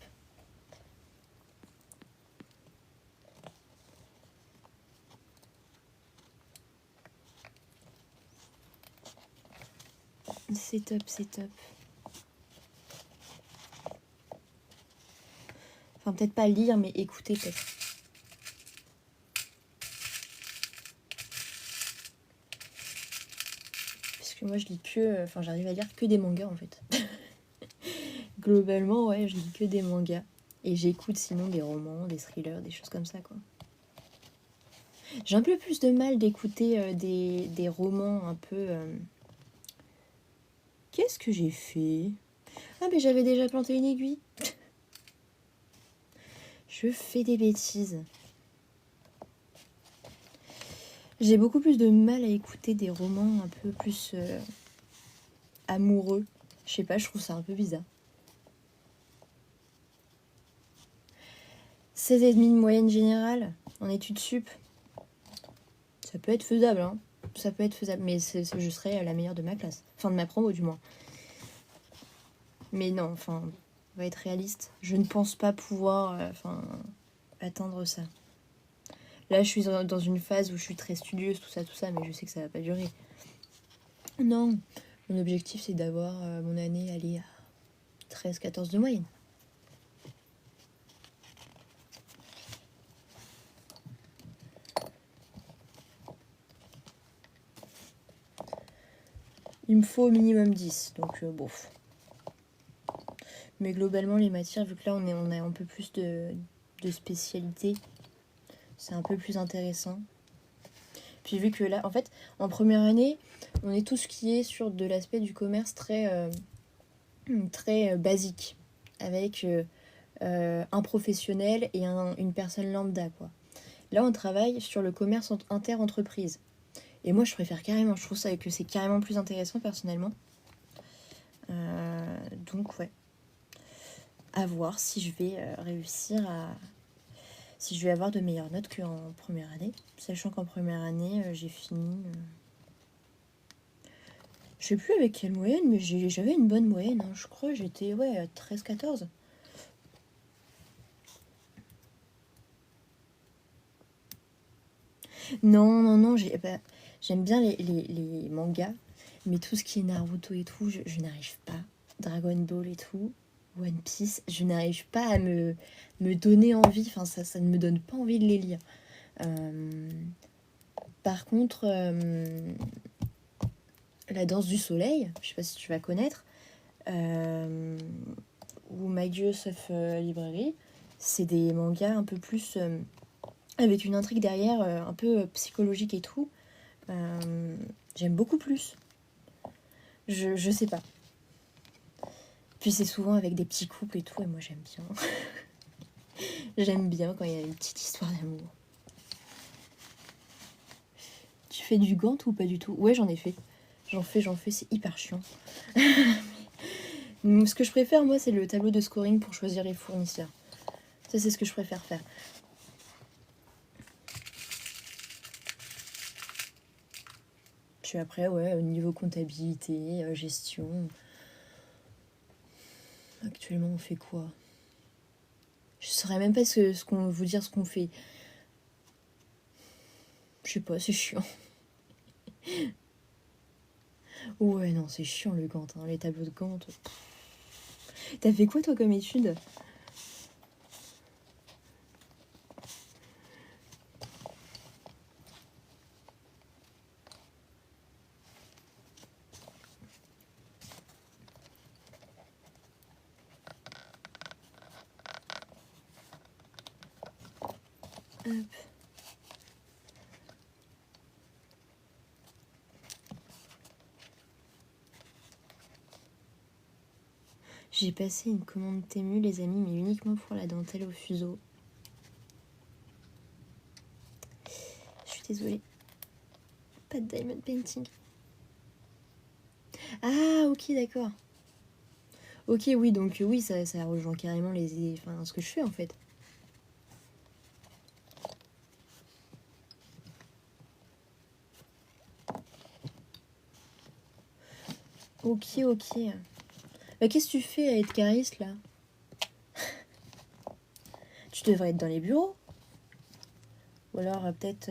C'est top, c'est top. Enfin, peut-être pas lire, mais écouter peut-être. Parce que moi, je lis que... Enfin, j'arrive à lire que des mangas, en fait. Globalement, ouais, je lis que des mangas. Et j'écoute sinon des romans, des thrillers, des choses comme ça, quoi. J'ai un peu plus de mal d'écouter des romans un peu... Qu'est-ce que j'ai fait? Ah, mais j'avais déjà planté une aiguille. Je fais des bêtises. J'ai beaucoup plus de mal à écouter des romans un peu plus amoureux. Je sais pas, je trouve ça un peu bizarre. 16,5 de moyenne générale en études sup. Ça peut être faisable, hein. Ça peut être faisable, mais je serais la meilleure de ma classe. Enfin, de ma promo, du moins. Mais non, enfin, on va être réaliste. Je ne pense pas pouvoir atteindre ça. Là, je suis dans une phase où je suis très studieuse, tout ça, mais je sais que ça va pas durer. Non, mon objectif, c'est d'avoir mon année aller à 13-14 de moyenne. Il me faut au minimum 10, donc bof. Mais globalement, les matières, vu que là, on a un peu plus de spécialité, c'est un peu plus intéressant. Puis vu que là, en fait, en première année, on est tout ce qui est sur de l'aspect du commerce très basique, avec un professionnel et une personne lambda, quoi. Là, on travaille sur le commerce inter-entreprise. Et moi, je préfère carrément, je trouve ça que c'est carrément plus intéressant, personnellement. Donc, ouais. À voir si je vais réussir à... Si je vais avoir de meilleures notes qu'en première année. Sachant qu'en première année, j'ai fini... Je sais plus avec quelle moyenne, mais j'avais une bonne moyenne. Hein. Je crois que j'étais, ouais, à 13-14. Non, non, non, j'aime bien les mangas, mais tout ce qui est Naruto et tout, je n'arrive pas. Dragon Ball et tout, One Piece, je n'arrive pas à me donner envie, enfin ça ne me donne pas envie de les lire. Par contre, La Danse du Soleil, je sais pas si tu vas connaître, ou My Gears of Library, c'est des mangas un peu plus... avec une intrigue derrière, un peu psychologique et tout. J'aime beaucoup plus. Je sais pas. Puis c'est souvent avec des petits couples et tout, et moi j'aime bien. J'aime bien quand il y a une petite histoire d'amour. Tu fais du Gantt ou pas du tout? Ouais, j'en ai fait. J'en fais, c'est hyper chiant. Ce que je préfère, moi, c'est le tableau de scoring pour choisir les fournisseurs. Ça, c'est ce que je préfère faire. Puis après, ouais, au niveau comptabilité, gestion. Actuellement, on fait quoi? Je saurais même pas vous dire ce qu'on fait. Je sais pas, c'est chiant. Ouais, non, c'est chiant le Gantt, hein, les tableaux de Gantt. T'as fait quoi toi comme étude? Hop. J'ai passé une commande Temu, les amis, mais uniquement pour la dentelle au fuseau. Je suis désolée. Pas de diamond painting. Ah, ok, d'accord. Ok, oui, donc oui, ça rejoint carrément ce que je fais en fait. Ok, ok. Bah, qu'est-ce que tu fais à être cariste là? Tu devrais être dans les bureaux. Ou alors peut-être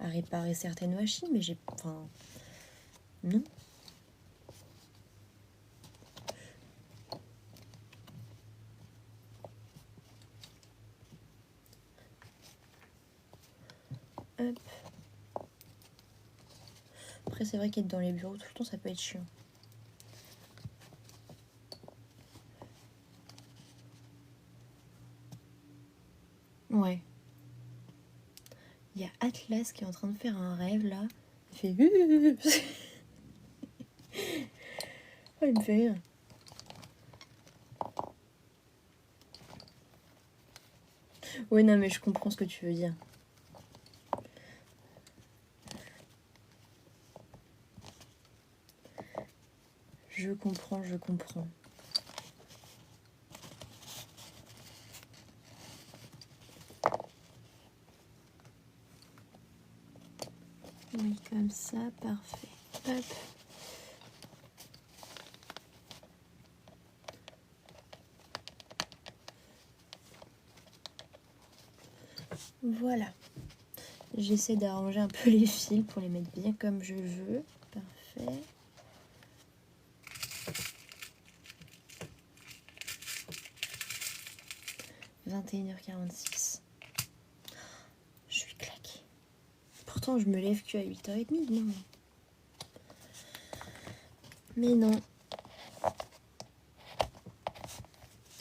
à réparer certaines machines, mais j'ai... Enfin... Non. Hop. Après, c'est vrai qu'être dans les bureaux tout le temps, ça peut être chiant. Ouais. Il y a Atlas qui est en train de faire un rêve là. Il fait... Oh, il me fait rire. Ouais, non, mais je comprends ce que tu veux dire. Je comprends, je comprends. Oui, comme ça, parfait. Hop. Voilà. J'essaie d'arranger un peu les fils pour les mettre bien comme je veux. Parfait. « 21h46. Je suis claquée. Pourtant, je me lève qu'à 8h30, non. Mais non.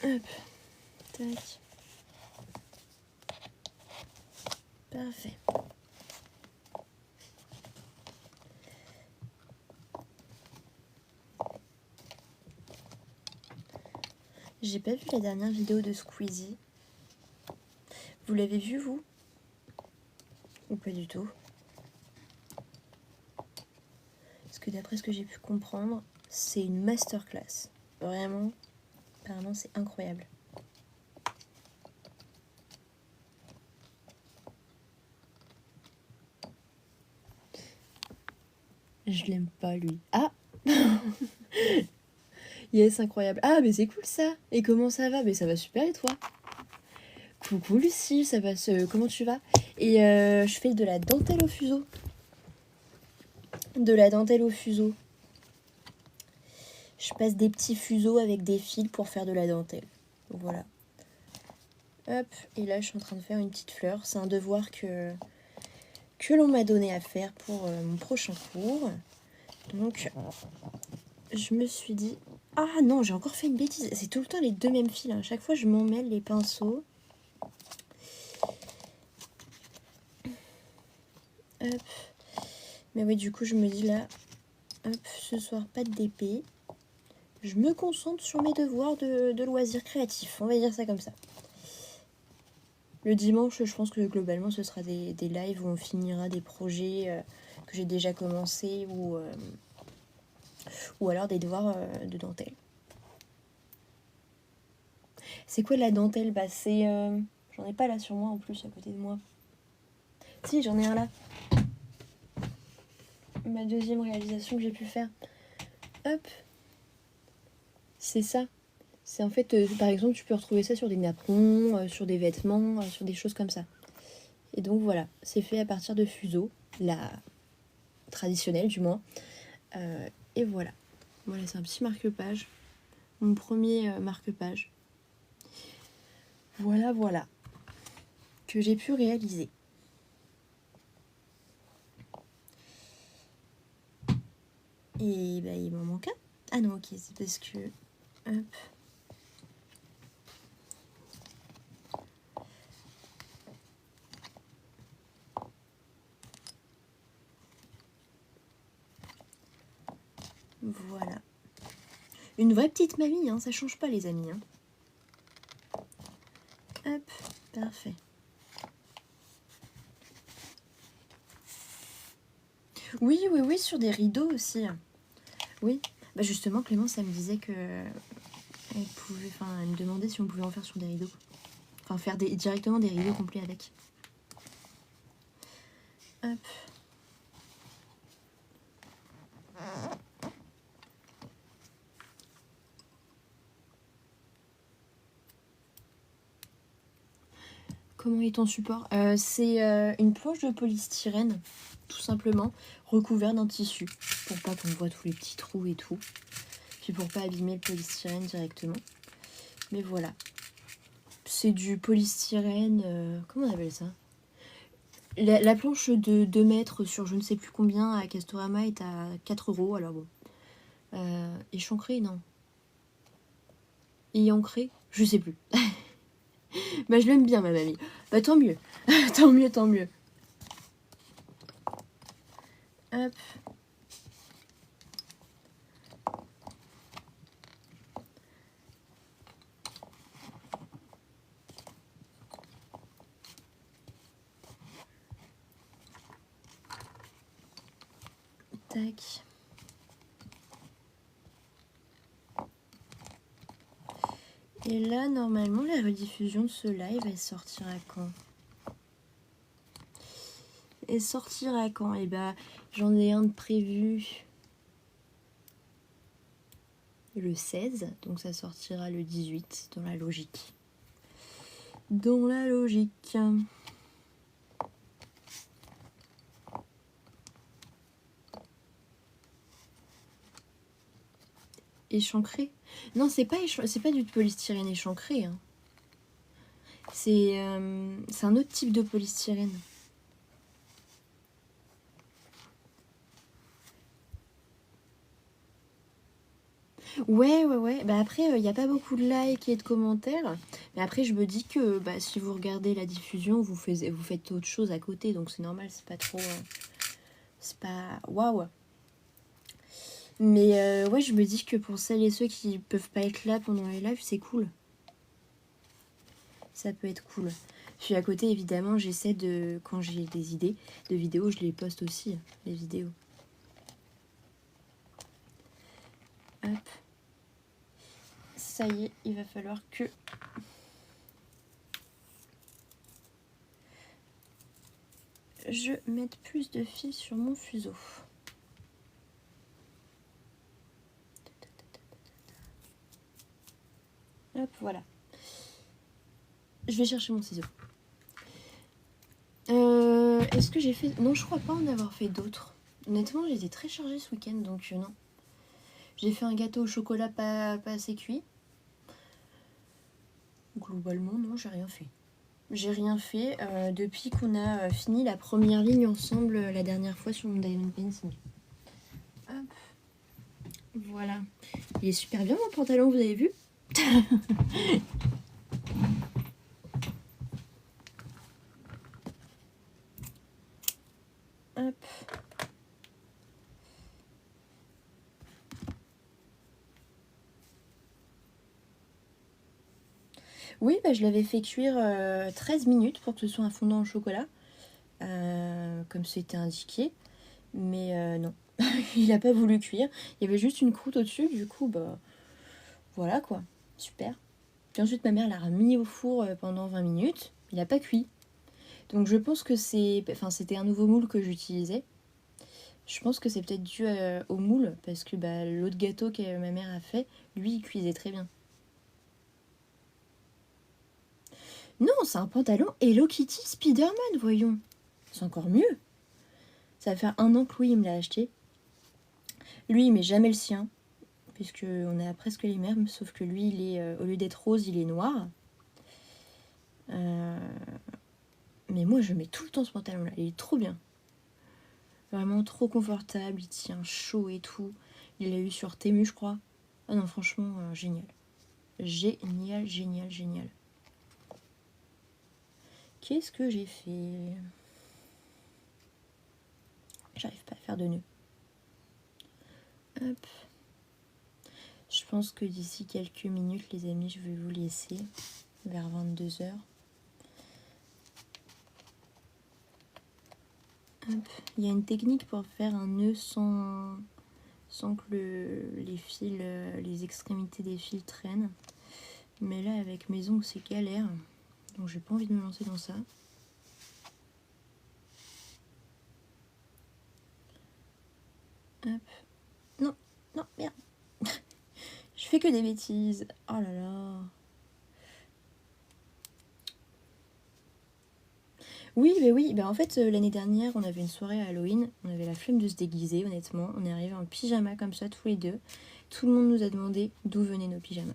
Hop. Tac. Parfait. J'ai pas vu la dernière vidéo de Squeezie. Vous l'avez vu, vous? Ou pas du tout? Parce que d'après ce que j'ai pu comprendre, c'est une masterclass. Vraiment, apparemment, c'est incroyable. Je l'aime pas, lui. Ah! Yes, incroyable. Ah, mais c'est cool ça. Et comment ça va? Mais ça va super, et toi? Coucou Lucie, ça va comment tu vas? Et je fais de la dentelle au fuseau. De la dentelle au fuseau. Je passe des petits fuseaux avec des fils pour faire de la dentelle. Voilà. Hop, et là je suis en train de faire une petite fleur. C'est un devoir que l'on m'a donné à faire pour mon prochain cours. Donc, je me suis dit... Ah non, j'ai encore fait une bêtise. C'est tout le temps les deux mêmes fils. À chaque fois, je m'emmêle les pinceaux. Hop. Mais oui, du coup, je me dis là... Hop, ce soir, pas de DP. Je me concentre sur mes devoirs de loisirs créatifs. On va dire ça comme ça. Le dimanche, je pense que globalement, ce sera des lives où on finira des projets que j'ai déjà commencé ou alors des devoirs de dentelle. C'est quoi la dentelle? Bah c'est... J'en ai pas là sur moi en plus, à côté de moi. Si, j'en ai un là. Ma deuxième réalisation que j'ai pu faire. Hop. C'est ça. C'est en fait, par exemple, tu peux retrouver ça sur des napperons, sur des vêtements, sur des choses comme ça. Et donc voilà, c'est fait à partir de fuseaux, la traditionnelle du moins. Et voilà. Voilà, c'est un petit marque-page. Mon premier marque-page. Voilà, voilà. Que j'ai pu réaliser. Et bah, il m'en manque un. Ah non, ok, c'est parce que... Hop. Voilà. Une vraie petite mamie, hein, ça change pas les amis. Hein. Hop, parfait. Oui, oui, oui, sur des rideaux aussi. Oui, bah justement, Clémence, elle me disait que... elle me demandait si on pouvait en faire sur des rideaux. Enfin, faire directement des rideaux complets avec. Hop. Comment est ton support? C'est une planche de polystyrène, tout simplement, recouverte d'un tissu, pour pas qu'on voit tous les petits trous et tout. Puis pour pas abîmer le polystyrène directement. Mais voilà. C'est du polystyrène... comment on appelle ça? La planche de 2 mètres sur je ne sais plus combien à Castorama est à 4 €. Alors bon. Échancré, non. Et ancré, je sais plus. Bah je l'aime bien ma mamie. Bah tant mieux. Tant mieux, tant mieux. Hop. Tac. Et là, normalement, la rediffusion de ce live, elle sortira quand? Elle sortira quand? Eh bah, j'en ai un de prévu le 16, donc ça sortira le 18, dans la logique. Dans la logique. Échancré? Non, c'est pas du polystyrène échancré. Hein. C'est un autre type de polystyrène. Ouais. Bah après, il n'y a pas beaucoup de likes et de commentaires. Mais après, je me dis que bah, si vous regardez la diffusion, vous faites autre chose à côté. Donc c'est normal, c'est pas trop... c'est pas... Waouh. Mais ouais, je me dis que pour celles et ceux qui peuvent pas être là pendant les lives, c'est cool. Ça peut être cool. Puis à côté, évidemment, j'essaie de... Quand j'ai des idées de vidéos, je les poste aussi, les vidéos. Hop. Ça y est, il va falloir que... je mette plus de fils sur mon fuseau. Hop, voilà. Je vais chercher mon ciseau. Est-ce que j'ai fait... Non, je crois pas en avoir fait d'autres. Honnêtement, j'étais très chargée ce week-end, donc non. J'ai fait un gâteau au chocolat pas assez cuit. Globalement, non, j'ai rien fait. J'ai rien fait depuis qu'on a fini la première ligne ensemble la dernière fois sur mon Diamond Painting. Hop. Voilà. Il est super bien mon pantalon, vous avez vu? Hop. Oui, bah, je l'avais fait cuire 13 minutes pour que ce soit un fondant au chocolat, comme c'était indiqué. Mais non, il n'a pas voulu cuire. Il y avait juste une croûte au-dessus, du coup, bah voilà quoi, super. Puis ensuite, ma mère l'a remis au four pendant 20 minutes. Il n'a pas cuit. Donc je pense que c'était un nouveau moule que j'utilisais. Je pense que c'est peut-être dû au moule, parce que bah, l'autre gâteau que ma mère a fait, lui, il cuisait très bien. Non, c'est un pantalon Hello Kitty Spider-Man, voyons. C'est encore mieux. Ça va faire 1 an que Louis me l'a acheté. Lui, il met jamais le sien, puisqu'on a presque les mêmes, sauf que lui, il est, au lieu d'être rose, il est noir. Mais moi, je mets tout le temps ce pantalon-là. Il est trop bien. Vraiment trop confortable, il tient chaud et tout. Il l'a eu sur Temu, je crois. Ah non, franchement, génial. Génial. Qu'est-ce que j'ai fait? J'arrive pas à faire de nœud. Hop. Je pense que d'ici quelques minutes, les amis, je vais vous laisser vers 22h. Hop. Il y a une technique pour faire un nœud sans que les fils, les extrémités des fils traînent. Mais là, avec mes ongles, c'est galère. Donc j'ai pas envie de me lancer dans ça. Hop. Non, merde. Je fais que des bêtises. Oh là là. Oui. En fait, l'année dernière, on avait une soirée à Halloween. On avait la flemme de se déguiser, honnêtement. On est arrivés en pyjama comme ça, tous les deux. Tout le monde nous a demandé d'où venaient nos pyjamas.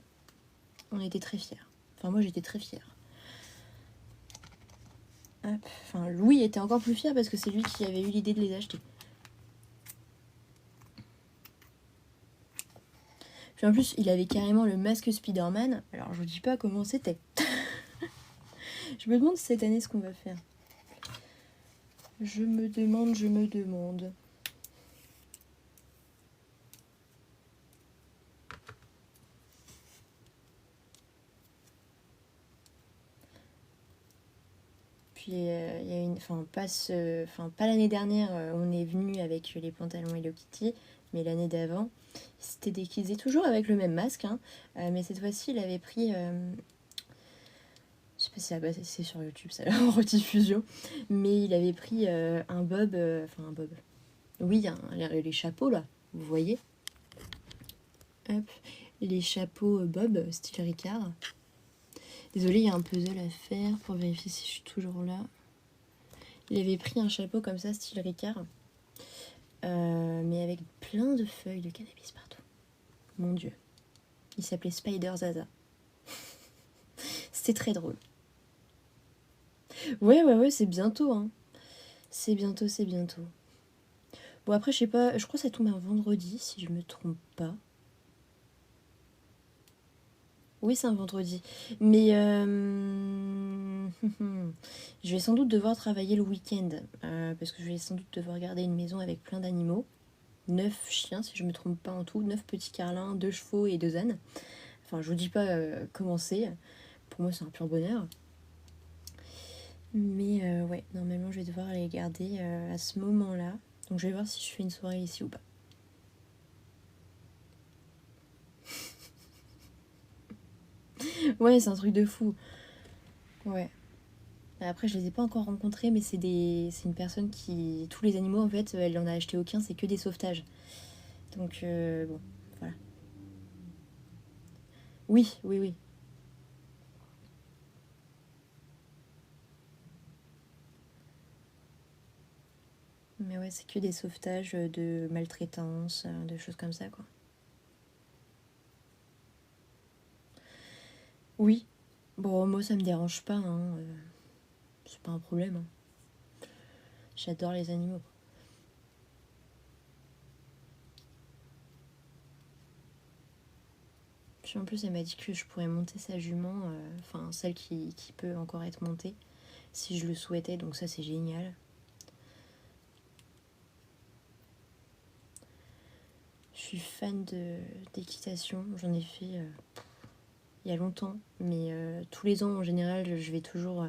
On était très fiers. Enfin, moi, j'étais très fière. Hop. Enfin, Louis était encore plus fier parce que c'est lui qui avait eu l'idée de les acheter. Puis en plus, il avait carrément le masque Spider-Man. Alors, je vous dis pas comment c'était. Je me demande cette année ce qu'on va faire. Je me demande. Puis il y a une, pas l'année dernière, on est venu avec les pantalons Hello Kitty, mais l'année d'avant, il s'était déguisé toujours avec le même masque, hein, mais cette fois-ci, il avait pris, je sais pas si ça va passer sur YouTube, ça en rediffusion, mais il avait pris un bob, un bob. Oui, les chapeaux là, vous voyez. Hop, les chapeaux bob style Ricard. Désolée, il y a un puzzle à faire pour vérifier si je suis toujours là. Il avait pris un chapeau comme ça, style Ricard, mais avec plein de feuilles de cannabis partout. Mon Dieu. Il s'appelait Spider Zaza. C'était très drôle. Ouais, c'est bientôt, hein. C'est bientôt. Bon, après, je sais pas, je crois que ça tombe un vendredi, si je me trompe pas. Oui, c'est un vendredi. Mais je vais sans doute devoir travailler le week-end. Parce que je vais sans doute devoir garder une maison avec plein d'animaux. 9 chiens, si je me trompe pas en tout. 9 petits carlins, 2 chevaux et 2 ânes. Enfin, je vous dis pas comment c'est. Pour moi, c'est un pur bonheur. Mais ouais, normalement, je vais devoir les garder à ce moment-là. Donc, je vais voir si je fais une soirée ici ou pas. Ouais, c'est un truc de fou. Ouais. Après, je les ai pas encore rencontrés, mais c'est une personne qui... Tous les animaux, en fait, elle en a acheté aucun, c'est que des sauvetages. Donc, bon, voilà. Oui, oui, oui. Mais ouais, c'est que des sauvetages de maltraitance, de choses comme ça, quoi. Oui. Bon, moi, ça me dérange pas, hein. C'est pas un problème, hein. J'adore les animaux. Puis en plus, elle m'a dit que je pourrais monter sa jument, enfin, celle qui peut encore être montée, si je le souhaitais, donc ça, c'est génial. Je suis fan d'équitation, j'en ai fait il y a longtemps, mais tous les ans en général, je vais toujours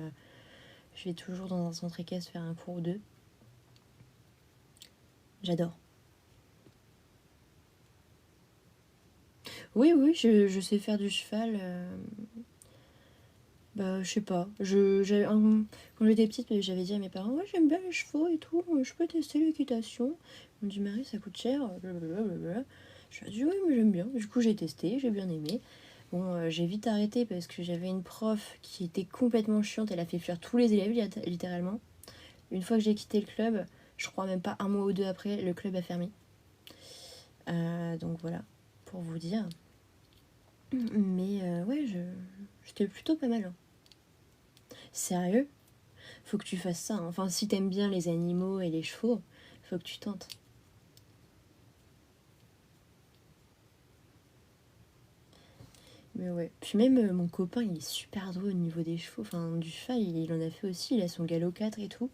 dans un centre équestre faire un cours ou deux. J'adore. Oui, oui, je sais faire du cheval. Bah, je sais pas. Quand j'étais petite, j'avais dit à mes parents, ouais, j'aime bien les chevaux et tout, je peux tester l'équitation. Ils m'ont dit, Marie, ça coûte cher, blablabla. Je leur ai dit, oui, mais j'aime bien. Du coup, j'ai testé, j'ai bien aimé. Bon, j'ai vite arrêté parce que j'avais une prof qui était complètement chiante. Elle a fait fuir tous les élèves, littéralement. Une fois que j'ai quitté le club, je crois même pas un mois ou deux après, le club a fermé. Donc voilà, pour vous dire. Mais ouais, j'étais plutôt pas mal, hein. Sérieux? Faut que tu fasses ça, hein. Enfin, si t'aimes bien les animaux et les chevaux, faut que tu tentes. Mais ouais. Puis même mon copain, il est super doué au niveau des chevaux. Enfin, du cheval, il en a fait aussi. Il a son galop 4 et tout.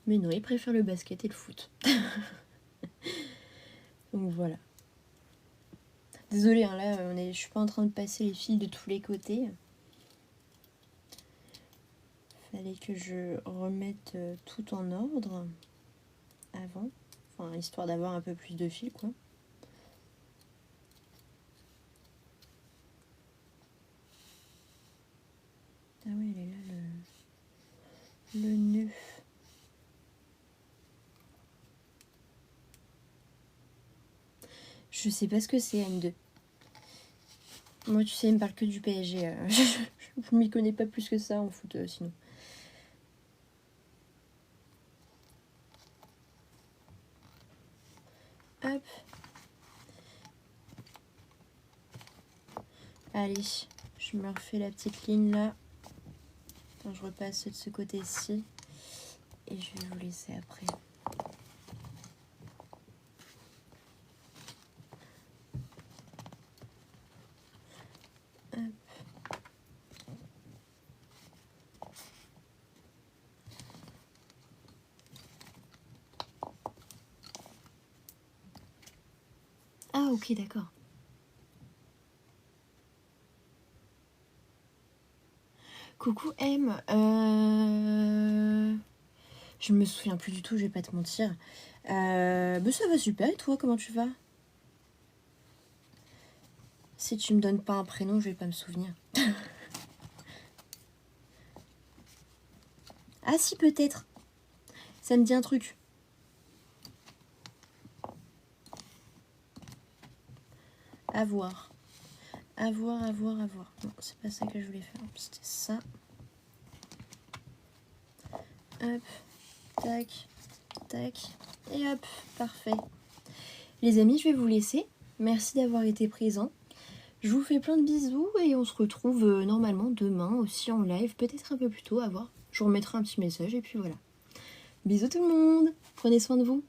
Mais non, il préfère le basket et le foot. Donc voilà. Désolée, hein, là, je suis pas en train de passer les fils de tous les côtés. Fallait que je remette tout en ordre avant. Enfin, histoire d'avoir un peu plus de fil, quoi. Ah ouais, il est là, le nœud. Je sais pas ce que c'est, M2. Moi, tu sais, il me parle que du PSG. Je m'y connais pas plus que ça en foot, sinon. Hop. Allez, je me refais la petite ligne là. Attends, je repasse de ce côté-ci. Et je vais vous laisser après. Hop. Ah, ok, d'accord. Coucou M. Je me souviens plus du tout, je vais pas te mentir. Bah ça va super, et toi, comment tu vas? Si tu me donnes pas un prénom, je vais pas me souvenir. Ah si, peut-être. Ça me dit un truc. À voir. À voir, à voir, à voir. Non, c'est pas ça que je voulais faire. C'était ça. Hop. Tac. Tac. Et hop. Parfait. Les amis, je vais vous laisser. Merci d'avoir été présents. Je vous fais plein de bisous et on se retrouve normalement demain aussi en live. Peut-être un peu plus tôt, à voir. Je vous remettrai un petit message et puis voilà. Bisous tout le monde. Prenez soin de vous.